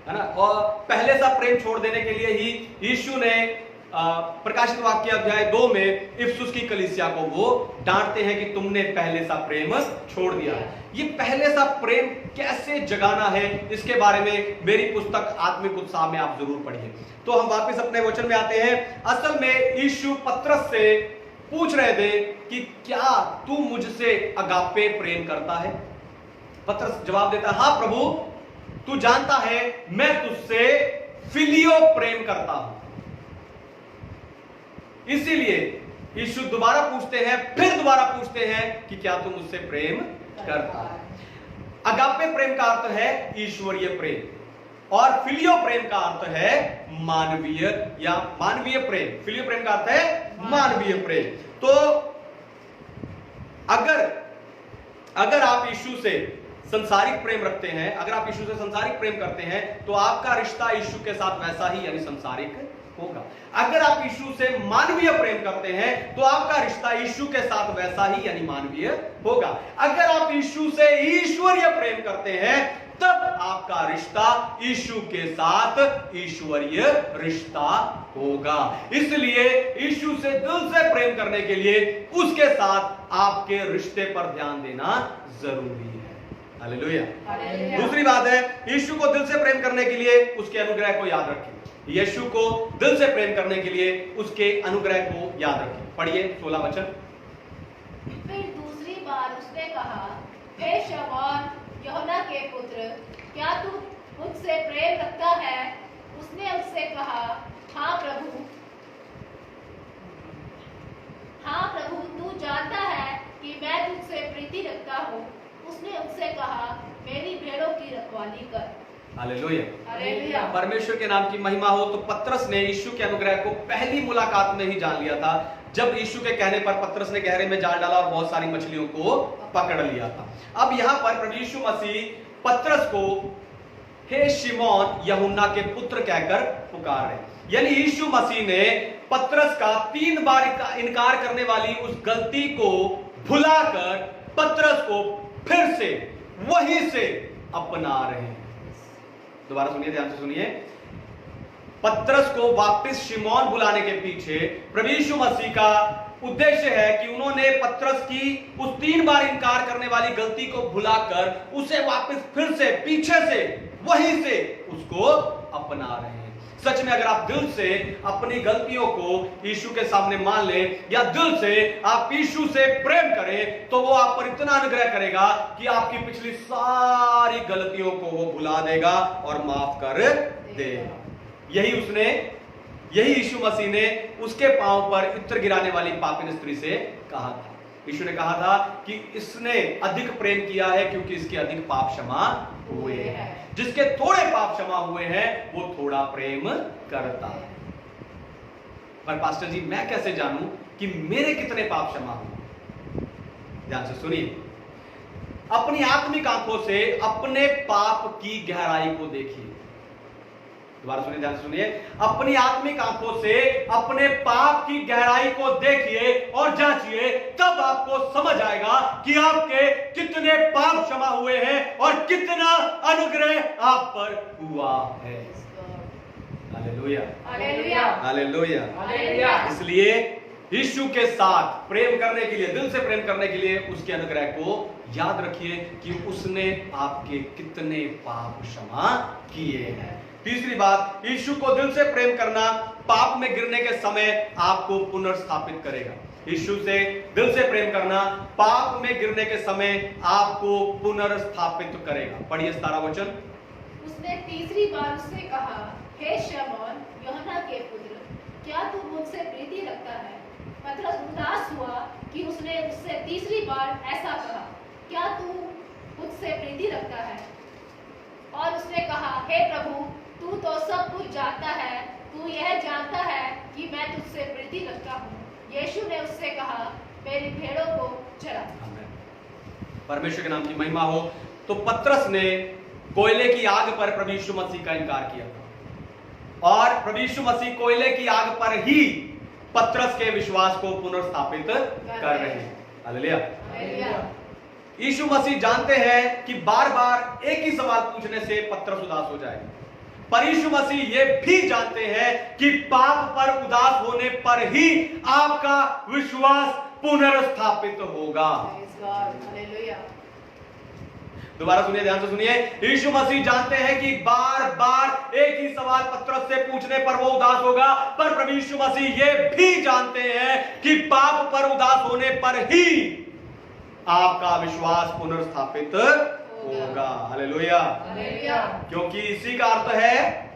ना। और पहले सा प्रेम छोड़ देने के लिए ही यीशु ने प्रकाशित वाक्य अध्याय 2 में इफिसुस की कलीसिया को वो डांटते हैं कि तुमने पहले सा प्रेम छोड़ दिया। ये पहले सा प्रेम कैसे जगाना है, इसके बारे में मेरी पुस्तक आत्मिक उत्साह में आप जरूर पढ़िए। तो हम वापस अपने वचन में आते हैं। असल में यीशु पतरस से पूछ रहे थे कि क्या तू मुझसे अगापे प्रेम करता है? पतरस जवाब देता है, हाँ प्रभु, तू जानता है मैं तुझसे फिलियो प्रेम करता हूं। इसीलिए यीशु दोबारा पूछते हैं, फिर दोबारा पूछते हैं कि क्या तू मुझसे प्रेम करता है? अगापे प्रेम का अर्थ है ईश्वरीय प्रेम और फिलियो प्रेम का अर्थ है मानवीय या मानवीय प्रेम। फिलियो प्रेम का अर्थ है मानवीय प्रेम। तो अगर आप यीशु से संसारिक प्रेम रखते हैं, अगर आप यीशु से संसारिक प्रेम करते हैं तो आपका रिश्ता यीशु के साथ वैसा ही यानी संसारिक होगा। अगर आप यीशु से मानवीय प्रेम करते हैं तो आपका रिश्ता यीशु के साथ वैसा ही यानी मानवीय होगा। अगर आप यीशु से ईश्वरीय प्रेम करते हैं तब आपका रिश्ता यीशु के साथ ईश्वरीय रिश्ता होगा। इसलिए यीशु से दिल से प्रेम करने के लिए उसके साथ आपके रिश्ते पर ध्यान देना जरूरी है। हालेलुया। दूसरी बात है यीशु को दिल से प्रेम करने के लिए उसके अनुग्रह को याद रखें। यीशु को दिल से प्रेम करने के लिए उसके अनुग्रह को याद रखें। पढ़िए 16 वचन। फिर दूसरी बार उसने कहा, हे शमौन यूहन्ना के पुत्र, क्या तू मुझसे प्रेम रखता है? उसने उससे कहा, हाँ प्रभु, तू जानता है कि मैं तुझसे प्रीति रखता हूँ। उसने उससे कहा, मेरी भेड़ों की रखवाली कर। हालेलुया। हालेलुया। परमेश्वर के नाम की महिमा हो। तो पतरस ने यीशु के अनुग्रह को पहली मुलाकात में ही जान लिया था, जब यीशु के कहने पर पतरस ने गहरे में जाल डाला और बहुत सारी मछलियों को पकड़ लिया था। अब यहां पर प्रभु यीशु मसीह पतरस को हे शिमोन यूहन्ना के पुत्र कहकर पुकार रहे। यानी यीशु मसीह ने पतरस का 3 बार इनकार करने वाली उस गलती को भुलाकर पतरस को फिर से वहीं से अपना रहे हैं। दोबारा सुनिए, ध्यान से सुनिए। पतरस को वापस शिमोन बुलाने के पीछे प्रभु यीशु मसीह का उद्देश्य है कि उन्होंने पतरस की उस 3 बार इनकार करने वाली गलती को भुलाकर उसे वापस फिर से पीछे से वहीं से उसको अपना रहे हैं। सच में अगर आप दिल से अपनी गलतियों को यीशु के सामने मान लें या दिल से आप यीशु से प्रेम करें, तो वो आप पर इतना अनुग्रह करेगा कि आपकी पिछली सारी गलतियों को वो भुला देगा और माफ कर देगा। यही यीशु मसीह ने उसके पांव पर इत्र गिराने वाली पापिन स्त्री से कहा था। यीशु ने कहा था कि इसने अधिक प्रेम किया है क्योंकि इसके अधिक पाप क्षमा हुए हैं। जिसके थोड़े पाप क्षमा हुए हैं वो थोड़ा प्रेम करता है। पर पास्टर जी मैं कैसे जानूं कि मेरे कितने पाप क्षमा हुए? ध्यान से सुनिए। अपनी आत्मिक आंखों से अपने पाप की गहराई को देखिए। दोबारा सुनिए, ध्यान से सुनिए। अपनी आत्मिक आंखों से अपने पाप की गहराई को देखिए और जांचिए, तब आपको समझ आएगा कि आपके कितने पाप क्षमा हुए हैं और कितना अनुग्रह आप पर हुआ है। Hallelujah, hallelujah, hallelujah, hallelujah. इसलिए यीशु के साथ प्रेम करने के लिए, दिल से प्रेम करने के लिए उसके अनुग्रह को याद रखिए कि उसने आपके कितने पाप क्षमा किए हैं। तीसरी बात, यीशु को दिल से प्रेम करना पाप में गिरने के समय आपको पुनर्स्थापित करेगा। यीशु से दिल से प्रेम करना पाप में गिरने के समय आपको पुनर्स्थापित करेगा। पढ़िए 17 वचन। उसने तीसरी बार उससे कहा, हे शिमोन यूहन्ना के पुत्र, क्या तू मुझसे प्रीति रखता है? पतरस उदास हुआ कि उसने उससे तीसरी बार ऐसा कहा, क्या तू मुझसे प्रीति रखता है? और उसने कहा, हे प्रभु, तू तो सब कुछ जानता है, तू यह जानता है कि मैं तुझसे प्रीति रखता हूँ। यीशु ने उससे कहा, मेरी भेड़ों को चरा। परमेश्वर के नाम की महिमा हो। तो पतरस ने कोयले की आग पर प्रभु यीशु मसीह का इनकार किया था और प्रभु यीशु मसीह कोयले की आग पर ही पतरस के विश्वास को पुनर्स्थापित कर रहे हैं। हालेलुया। यीशु मसीह जानते हैं कि बार बार एक ही सवाल पूछने से पतरस उदास हो जाएगा, पर यीशु मसीह ये भी जानते हैं कि पाप पर उदास होने पर ही आपका विश्वास पुनर्स्थापित होगा। दोबारा सुनिए, ध्यान से सुनिए। यीशु मसीह जानते हैं कि बार बार एक ही सवाल पतरस से पूछने पर वो उदास होगा, पर प्रभु यीशु मसीह ये भी जानते हैं कि पाप पर उदास होने पर ही आपका विश्वास पुनर्स्थापित होगा। हालेलुया। क्योंकि इसी का अर्थ है,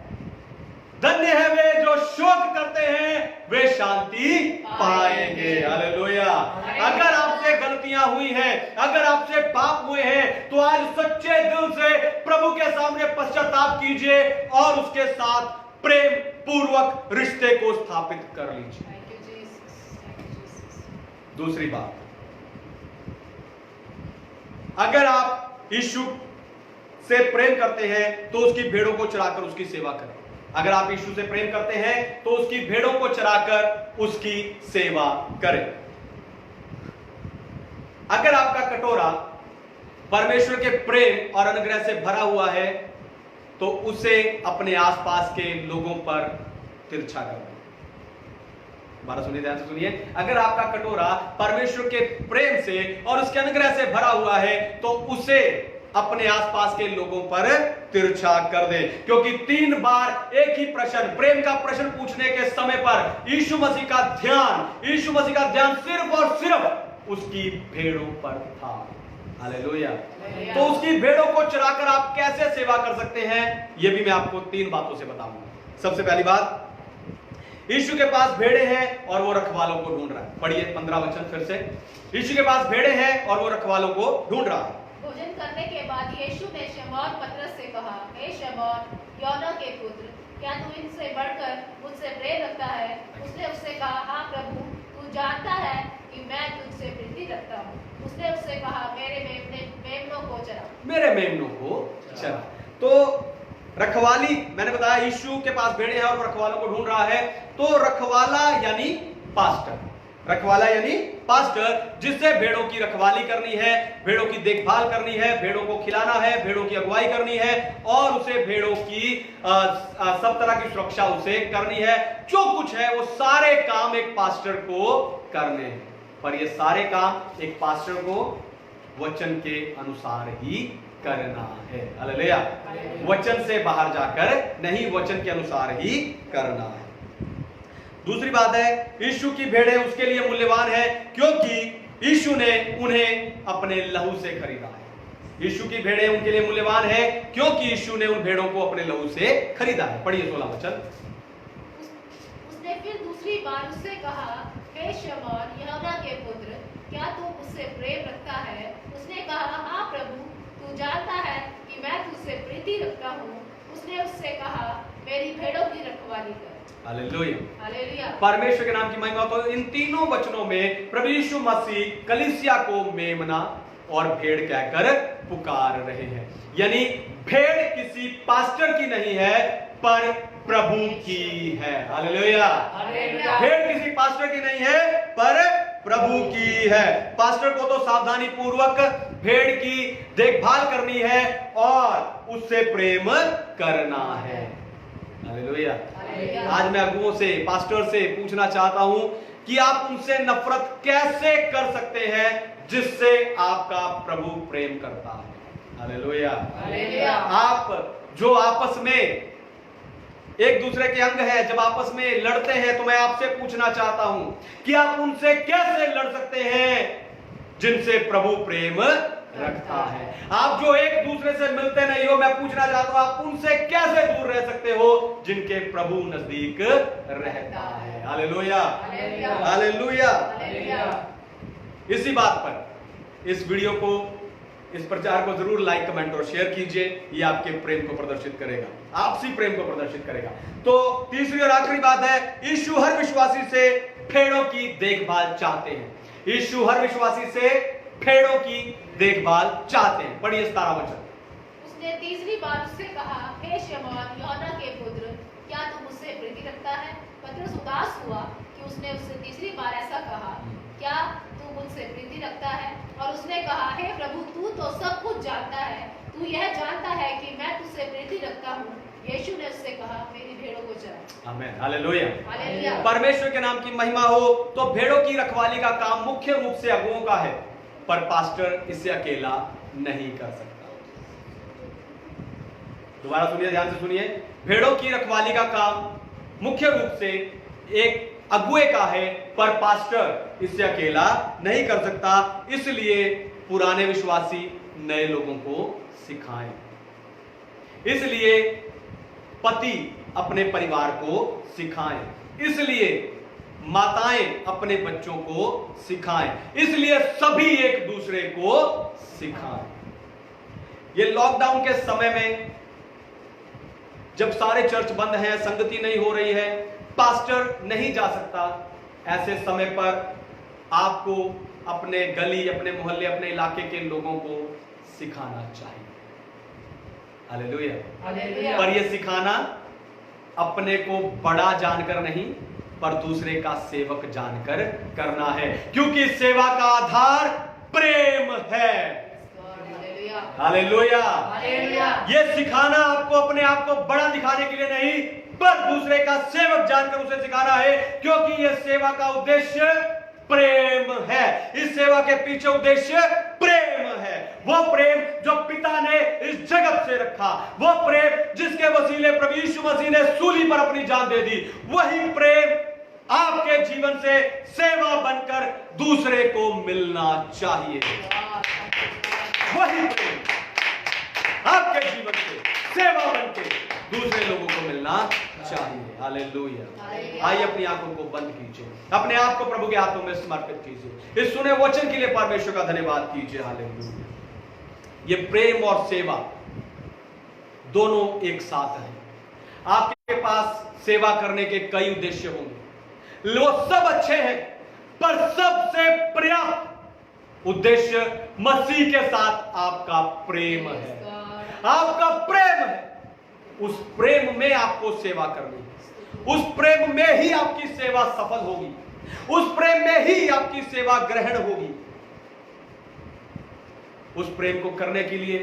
धन्य है वे जो शोक करते हैं, वे शांति पाएंगे। हालेलुया। अगर आपसे गलतियां हुई हैं, अगर आपसे पाप हुए हैं, तो आज सच्चे दिल से प्रभु के सामने पश्चाताप कीजिए और उसके साथ प्रेम पूर्वक रिश्ते को स्थापित कर लीजिए। दूसरी बात, अगर आप यीशु से प्रेम करते हैं तो उसकी भेड़ों को चराकर उसकी सेवा करें। अगर आप यीशु से प्रेम करते हैं तो उसकी भेड़ों को चराकर उसकी सेवा करें। अगर आपका कटोरा परमेश्वर के प्रेम और अनुग्रह से भरा हुआ है तो उसे अपने आसपास के लोगों पर तिरछा करें। बात सुनिए, ध्यान से सुनिए। अगर आपका कटोरा परमेश्वर के प्रेम से और उसके अनुग्रह से भरा हुआ है तो उसे अपने आसपास के लोगों पर तिरछा कर दे, क्योंकि 3 बार एक ही प्रश्न, प्रेम का प्रश्न पूछने के समय पर यीशु मसीह का ध्यान सिर्फ और सिर्फ उसकी भेड़ों पर था। हालेलुया। तो उसकी भेड़ों को चराकर आप कैसे सेवा कर सकते हैं, यह भी मैं आपको 3 बातों से बताऊंगा। सबसे पहली बात, यीशु के पास भेड़े हैं और वो रखवालों को ढूंढ रहा है। पढ़िए 15 वचन फिर से। यीशु के पास भेड़े हैं और वो रखवालों को ढूंढ रहा है। भोजन करने के बाद यीशु ने शमौन पतरस से कहा, हे शमौन योना के पुत्र, क्या तू इनसे बढ़कर मुझसे प्रेम रखता है? उसने उससे कहा, हाँ प्रभु, तू जानता है कि मैं तुझसे प्रीति रखता हूँ। उसने उससे कहा, मेरे मेमनों को चरा। मेरे मेमनों को चरा। तो रखवाली, मैंने बताया यीशु के पास भेड़े हैं और रखवालों को ढूंढ रहा है। तो रखवाला यानी पास्टर, रखवाला यानी पास्टर, जिससे भेड़ों की रखवाली करनी है, भेड़ों की देखभाल करनी है, भेड़ों को खिलाना है, भेड़ों की अगुवाई करनी है और उसे भेड़ों की सब तरह की सुरक्षा उसे करनी है। जो कुछ है वो सारे काम एक पास्टर को करने हैं, पर ये सारे काम एक पास्टर को वचन के अनुसार ही करना है। हालेलुया। वचन से बाहर जाकर नहीं, वचन के अनुसार ही करना है। दूसरी बात है, यीशु की भेड़ें उसके लिए मूल्यवान है क्योंकि यीशु ने उन्हें अपने लहू से खरीदा है। यीशु की भेड़ें उनके लिए मूल्यवान है क्योंकि यीशु ने उन भेड़ों को अपने लहू से खरीदा है। पढ़िए 16 वचन। उसने फिर दूसरी बार उससे कहा, हे शमौन यूहन्ना के पुत्र, क्या तू मुझसे प्रेम रखता है? उसने कहा, हाँ प्रभु, तू जानता है कि मैं तुझसे प्रीति रखता हूँ। उसने उससे कहा, मेरी भेड़ों की रखवाली कर। हालेलुया। हालेलुया। परमेश्वर के नाम की महिमा। तो इन तीनों वचनों में प्रभु यीशु मसीह कलीसिया को मेमना और भेड़ कहकर पुकार रहे हैं। यानी भेड़ किसी पास्टर की नहीं है पर प्रभु की है। हालेलुया। भेड़ किसी पास्टर की नहीं है पर प्रभु की है। पास्टर को तो सावधानी पूर्वक भेड़ की देखभाल करनी है और उससे प्रेम करना है। हालेलुया। आज मैं अगुओं से, पास्टर से पूछना चाहता हूं कि आप उनसे नफरत कैसे कर सकते हैं जिससे आपका प्रभु प्रेम करता है। हालेलुया। आप जो आपस में एक दूसरे के अंग है, जब आपस में लड़ते हैं तो मैं आपसे पूछना चाहता हूं कि आप उनसे कैसे लड़ सकते हैं जिनसे प्रभु प्रेम रखता है। आप जो एक दूसरे से मिलते नहीं हो, मैं पूछना चाहता हूं आप उनसे कैसे दूर रह सकते हो जिनके प्रभु नजदीक रहता है। हालेलुया। हालेलुया। इसी बात पर इस वीडियो को, इस प्रचार को जरूर लाइक, कमेंट और शेयर कीजिए। ये आपके प्रेम को प्रदर्शित करेगा, आपसी प्रेम को प्रदर्शित करेगा। तो तीसरी और आखिरी बात है, यीशु हर विश्वासी से भेड़ों की देखभाल चाहते हैं। यीशु हर विश्वासी से भेड़ों की देखभाल चाहते हैं। पढ़िए 17 वचन। उसने तीसरी बार उससे कहा, हे शमौन यूहन्ना के पुत्र, क्या तू मुझसे प्रीति रखता है? पतरस उदास हुआ कि उसने उससे तीसरी बार ऐसा कहा, क्या तू मुझसे प्रीति रखता है? और उसने कहा, हे प्रभु, तू तो सब कुछ जानता है, तू यह जानता है कि मैं तुझसे प्रीति रखता हूँ। यीशु ने उससे कहा, मेरी भेड़ों को चरा। आमीन। हालेलुया। हालेलुया। परमेश्वर के नाम की महिमा हो। तो भेड़ों की रखवाली का काम मुख्य रूप से अगुओं का है, पर पास्टर इसे अकेला नहीं कर सकता। दोबारा सुनिए, ध्यान से सुनिए। भेड़ों की रखवाली का काम मुख्य रूप से एक अगुए का है, पर पास्टर इससे अकेला नहीं कर सकता। इसलिए पुराने विश्वासी नए लोगों को सिखाएं। इसलिए पति अपने परिवार को सिखाएं। इसलिए माताएं अपने बच्चों को सिखाएं। इसलिए सभी एक दूसरे को सिखाएं। ये लॉकडाउन के समय में जब सारे चर्च बंद हैं, संगति नहीं हो रही है, पास्टर नहीं जा सकता, ऐसे समय पर आपको अपने गली, अपने मोहल्ले, अपने इलाके के लोगों को सिखाना चाहिए। हालेलुया। हालेलुया। पर यह सिखाना अपने को बड़ा जानकर नहीं, पर दूसरे का सेवक जानकर करना है, क्योंकि सेवा का आधार प्रेम है। हालेलुया। हालेलुया। ये सिखाना आपको अपने आप को बड़ा दिखाने के लिए नहीं, पर दूसरे का सेवक जानकर उसे सिखाना है, क्योंकि यह सेवा का उद्देश्य प्रेम है। इस सेवा के पीछे उद्देश्य प्रेम है। वो प्रेम जो पिता ने इस जगत से रखा, वो प्रेम जिसके वसीले प्रभु यीशु मसीह ने सूली पर अपनी जान दे दी, वही प्रेम आपके जीवन से सेवा बनकर दूसरे को मिलना चाहिए। वही प्रेम आपके जीवन से सेवा बनकर दूसरे लोगों को मिलना चाहिए। हालेलुया। आइए अपनी आंखों को बंद कीजिए, अपने आप को प्रभु के हाथों में समर्पित कीजिए। इस सुने वचन के लिए परमेश्वर का धन्यवाद कीजिए। हालेलुया। ये प्रेम और सेवा दोनों एक साथ हैं। आपके पास सेवा करने के कई उद्देश्य होंगे, वो सब अच्छे हैं, पर सबसे पर्याप्त उद्देश्य मसीह के साथ आपका प्रेम है। आपका प्रेम है, उस प्रेम में आपको सेवा करनी है, उस प्रेम में ही आपकी सेवा सफल होगी, उस प्रेम में ही आपकी सेवा ग्रहण होगी। उस प्रेम को करने के लिए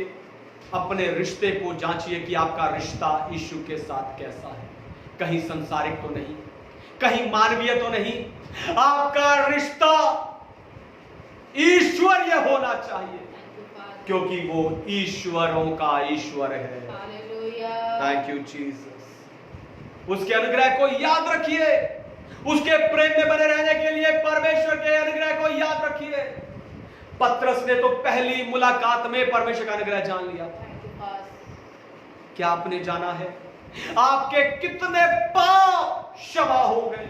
अपने रिश्ते को जांचिए कि आपका रिश्ता यीशु के साथ कैसा है। कहीं संसारिक तो नहीं, कहीं मानवीय तो नहीं, आपका रिश्ता ईश्वरीय होना चाहिए, क्योंकि वो ईश्वरों का ईश्वर है। Thank you Jesus. उसके अनुग्रह को याद रखिए, उसके प्रेम में बने रहने के लिए परमेश्वर के अनुग्रह को याद रखिए। पतरस ने तो पहली मुलाकात में परमेश्वर का अनुग्रह जान लिया। क्या आपने जाना है? आपके कितने पाप क्षमा हो गए,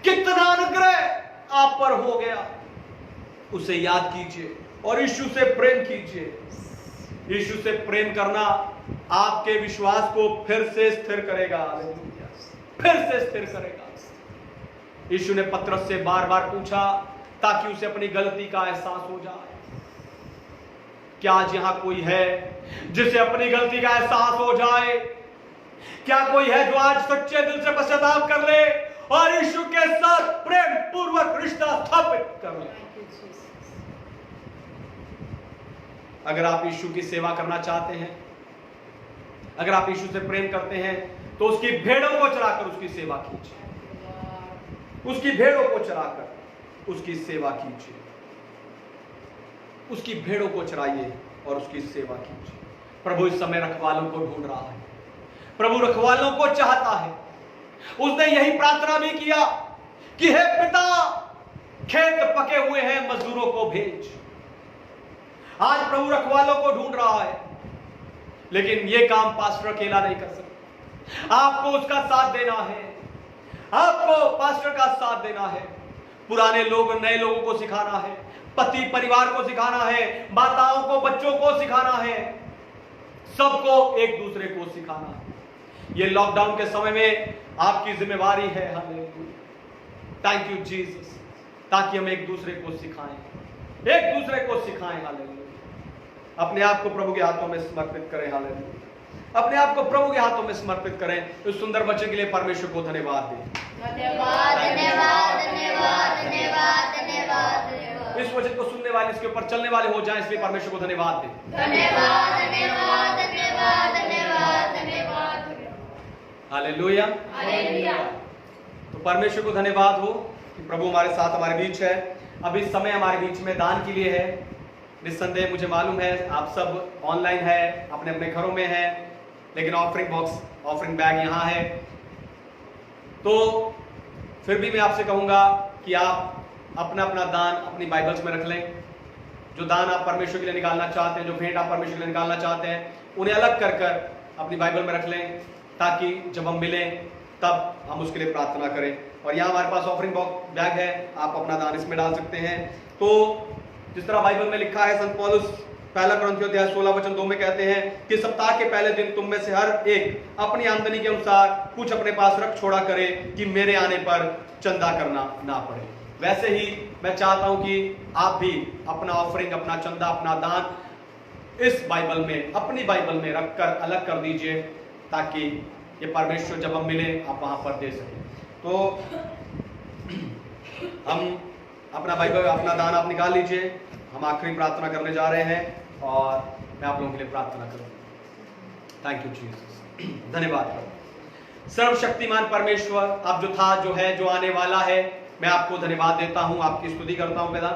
कितना अनुग्रह आप पर हो गया, उसे याद कीजिए और यीशु से प्रेम कीजिए। यीशु से प्रेम करना आपके विश्वास को फिर से स्थिर करेगा, फिर से स्थिर करेगा। यीशु ने पतरस से बार बार पूछा ताकि उसे अपनी गलती का एहसास हो जाए। क्या आज यहां कोई है जिसे अपनी गलती का एहसास हो जाए? क्या कोई है जो आज सच्चे दिल से पश्चाताप कर ले और यीशु के साथ प्रेम पूर्वक रिश्ता स्थापित कर ले? अगर आप यीशु की सेवा करना चाहते हैं, अगर आप यीशु से प्रेम करते हैं, तो उसकी भेड़ों को चराकर उसकी सेवा कीजिए, उसकी भेड़ों को चराकर उसकी सेवा कीजिए, उसकी भेड़ों को चराइए और उसकी सेवा कीजिए। प्रभु इस समय रखवालों को ढूंढ रहा है, प्रभु रखवालों को चाहता है। उसने यही प्रार्थना भी किया कि हे पिता, खेत पके हुए हैं, मजदूरों को भेज। आज प्रभु रखवालों को ढूंढ रहा है, लेकिन यह काम पास्टर अकेला नहीं कर सकता। आपको उसका साथ देना है, आपको पास्टर का साथ देना है। पुराने लोग नए लोगों को सिखाना है, पति परिवार को सिखाना है, माताओं को बच्चों को सिखाना है, सबको एक दूसरे को सिखाना है। ये लॉकडाउन के समय में आपकी जिम्मेवारी है। हालेलुया, थैंक यू जीसस, ताकि हम एक दूसरे को सिखाएं, एक दूसरे को सिखाएं। हालेलुया, अपने आप को प्रभु के हाथों में समर्पित करें। हालेलुया, अपने आप को प्रभु के हाथों में समर्पित करें। इस सुंदर वचन के लिए परमेश्वर को धन्यवाद दें। धन्यवाद धन्यवाद धन्यवाद धन्यवाद धन्यवाद। इस वचन को सुनने वाले, इसके ऊपर चलने वाले हो जाएं, इसलिए परमेश्वर को धन्यवाद दें। धन्यवाद धन्यवाद धन्यवाद धन्यवाद धन्यवाद। Hallelujah, hallelujah. तो परमेश्वर को धन्यवाद हो कि प्रभु हमारे साथ हमारे बीच है। अब इस समय हमारे बीच में दान के लिए है। निस्संदेह मुझे मालूम है आप सब ऑनलाइन है, अपने अपने घरों में है, लेकिन ऑफरिंग बॉक्स, ऑफरिंग बैग यहाँ है। तो फिर भी मैं आपसे कहूँगा कि आप अपना अपना दान अपनी बाइबल्स में रख लें। जो दान आप परमेश्वर के लिए निकालना चाहते हैं, जो भेंट आप परमेश्वर के लिए निकालना चाहते हैं, उन्हें अलग कर कर अपनी बाइबल में रख लें, ताकि जब हम मिलें तब हम उसके लिए प्रार्थना करें। और यहाँ हमारे पास ऑफरिंग बॉक्स बैग है, आप अपना दान इसमें डाल सकते हैं। तो जिस तरह बाइबल में लिखा है, संत पौलुस पहला कुरिन्थियों अध्याय 16 वचन 2 में कहते हैं कि सप्ताह के पहले दिन तुम में से हर एक अपनी आमदनी के अनुसार कुछ अपने पास रख छोड़ा करे, कि मेरे आने पर चंदा करना ना पड़े। वैसे ही मैं चाहता हूं कि आप भी अपना ऑफरिंग, अपना चंदा, अपना दान इस बाइबल में, अपनी बाइबल में रखकर अलग कर दीजिए, ताकि ये परमेश्वर जब हम मिले आप वहां पर दे सकें। तो हम अपना बाइबल, अपना दान आप निकाल लीजिए। हम आखिरी प्रार्थना करने जा रहे हैं और मैं आप लोगों के लिए प्रार्थना करूंगा। थैंक यू जीसस, धन्यवाद। सर्वशक्तिमान परमेश्वर, आप जो था, जो है, जो आने वाला है, मैं आपको धन्यवाद देता हूं, आपकी स्तुति करता हूं पिता।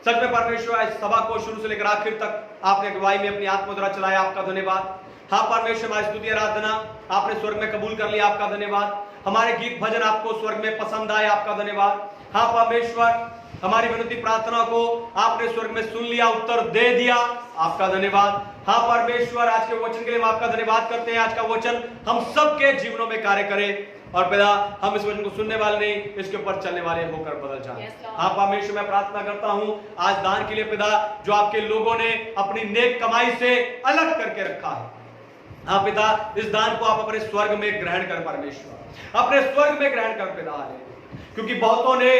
सच में परमेश्वर, इस सभा को शुरू से लेकर आखिर तक आपने अगुवाई में अपनी आत्मा द्वारा चलाया, आपका धन्यवाद। हाँ परमेश्वर, हमारी स्तुति आराधना आपने स्वर्ग में कबूल कर लिया, आपका धन्यवाद। हमारे गीत भजन आपको स्वर्ग में पसंद आए, आपका धन्यवाद। हाँ परमेश्वर, हमारी विनती प्रार्थना को आपने स्वर्ग में सुन लिया, उत्तर दे दिया, आपका धन्यवाद। हाँ परमेश्वर, आज के वचन के लिए हम आपका धन्यवाद करते हैं। आज का वचन हम सबके जीवनों में कार्य करे, और पिता हम इस वचन को सुनने वाले नहीं, इसके ऊपर चलने वाले होकर बदल जाए। Yes, Lord. हाँ परमेश्वर, मैं प्रार्थना करता हूँ आज दान के लिए पिता, जो आपके लोगों ने अपनी नेक कमाई से अलग करके रखा है। हाँ पिता, इस दान को आप अपने स्वर्ग में ग्रहण कर परमेश्वर, अपने स्वर्ग में ग्रहण कर पिता, क्योंकि बहुतों ने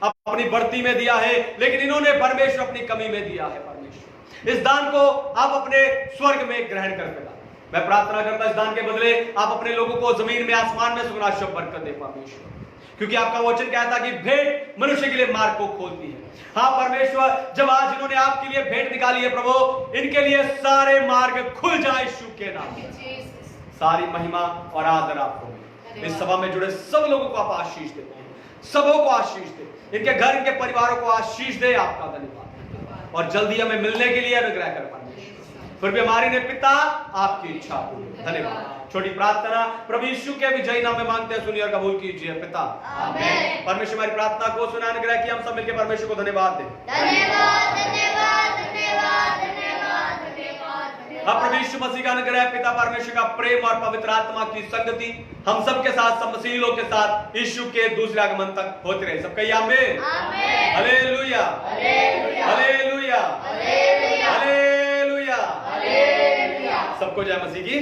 अपनी बढ़ती में दिया है, लेकिन इन्होंने परमेश्वर अपनी कमी में दिया है। परमेश्वर, इस दान को आप अपने स्वर्ग में ग्रहण कर पिता। मैं प्रार्थना करता इस दान के बदले आप अपने लोगों को जमीन में, आसमान में सुगनाशो बरकत दे परमेश्वर, क्योंकि आपका वचन कहता है कि भेंट मनुष्य के लिए मार्ग को खोलती है। हाँ परमेश्वर, जब आज इन्होंने आपके लिए भेंट निकाली है प्रभु, इनके लिए सारे मार्ग खुल जाए यीशु के नाम में। सारी महिमा और आदर आपको मिले। इस सभा में जुड़े सब लोगों को आप आशीष देते हैं, सबों को आशीष दे, इनके घर, इनके परिवारों को आशीष दे। आपका धन्यवाद, और जल्दी हमें मिलने के लिए अनुग्रह कर परमेश्वर। फिर भी हमारी ने पिता आपकी इच्छा पूरी। धन्यवाद। छोटी प्रार्थना प्रभु यीशु के विजयी नाम में मांगते हैं, सुनिए और कबूल कीजिए पिता। आमीन। परमेश्वर हमारी प्रार्थना को सुना, अनुग्रह कि हम सब मिलकर परमेश्वर को धन्यवाद दें। धन्यवाद धन्यवाद धन्यवाद धन्यवाद धन्यवाद। अब प्रभु यीशु मसीह का अनुग्रह, पिता परमेश्वर का प्रेम और पवित्र आत्मा की संगति हम सबके साथ, सब मसीहियों के साथ यीशु के दूसरे आगमन तक होती रहे। सब कहिए आमीन। आमीन। Hallelujah, hallelujah, hallelujah, hallelujah, hallelujah. Hallelujah. सबको जय मसीह की।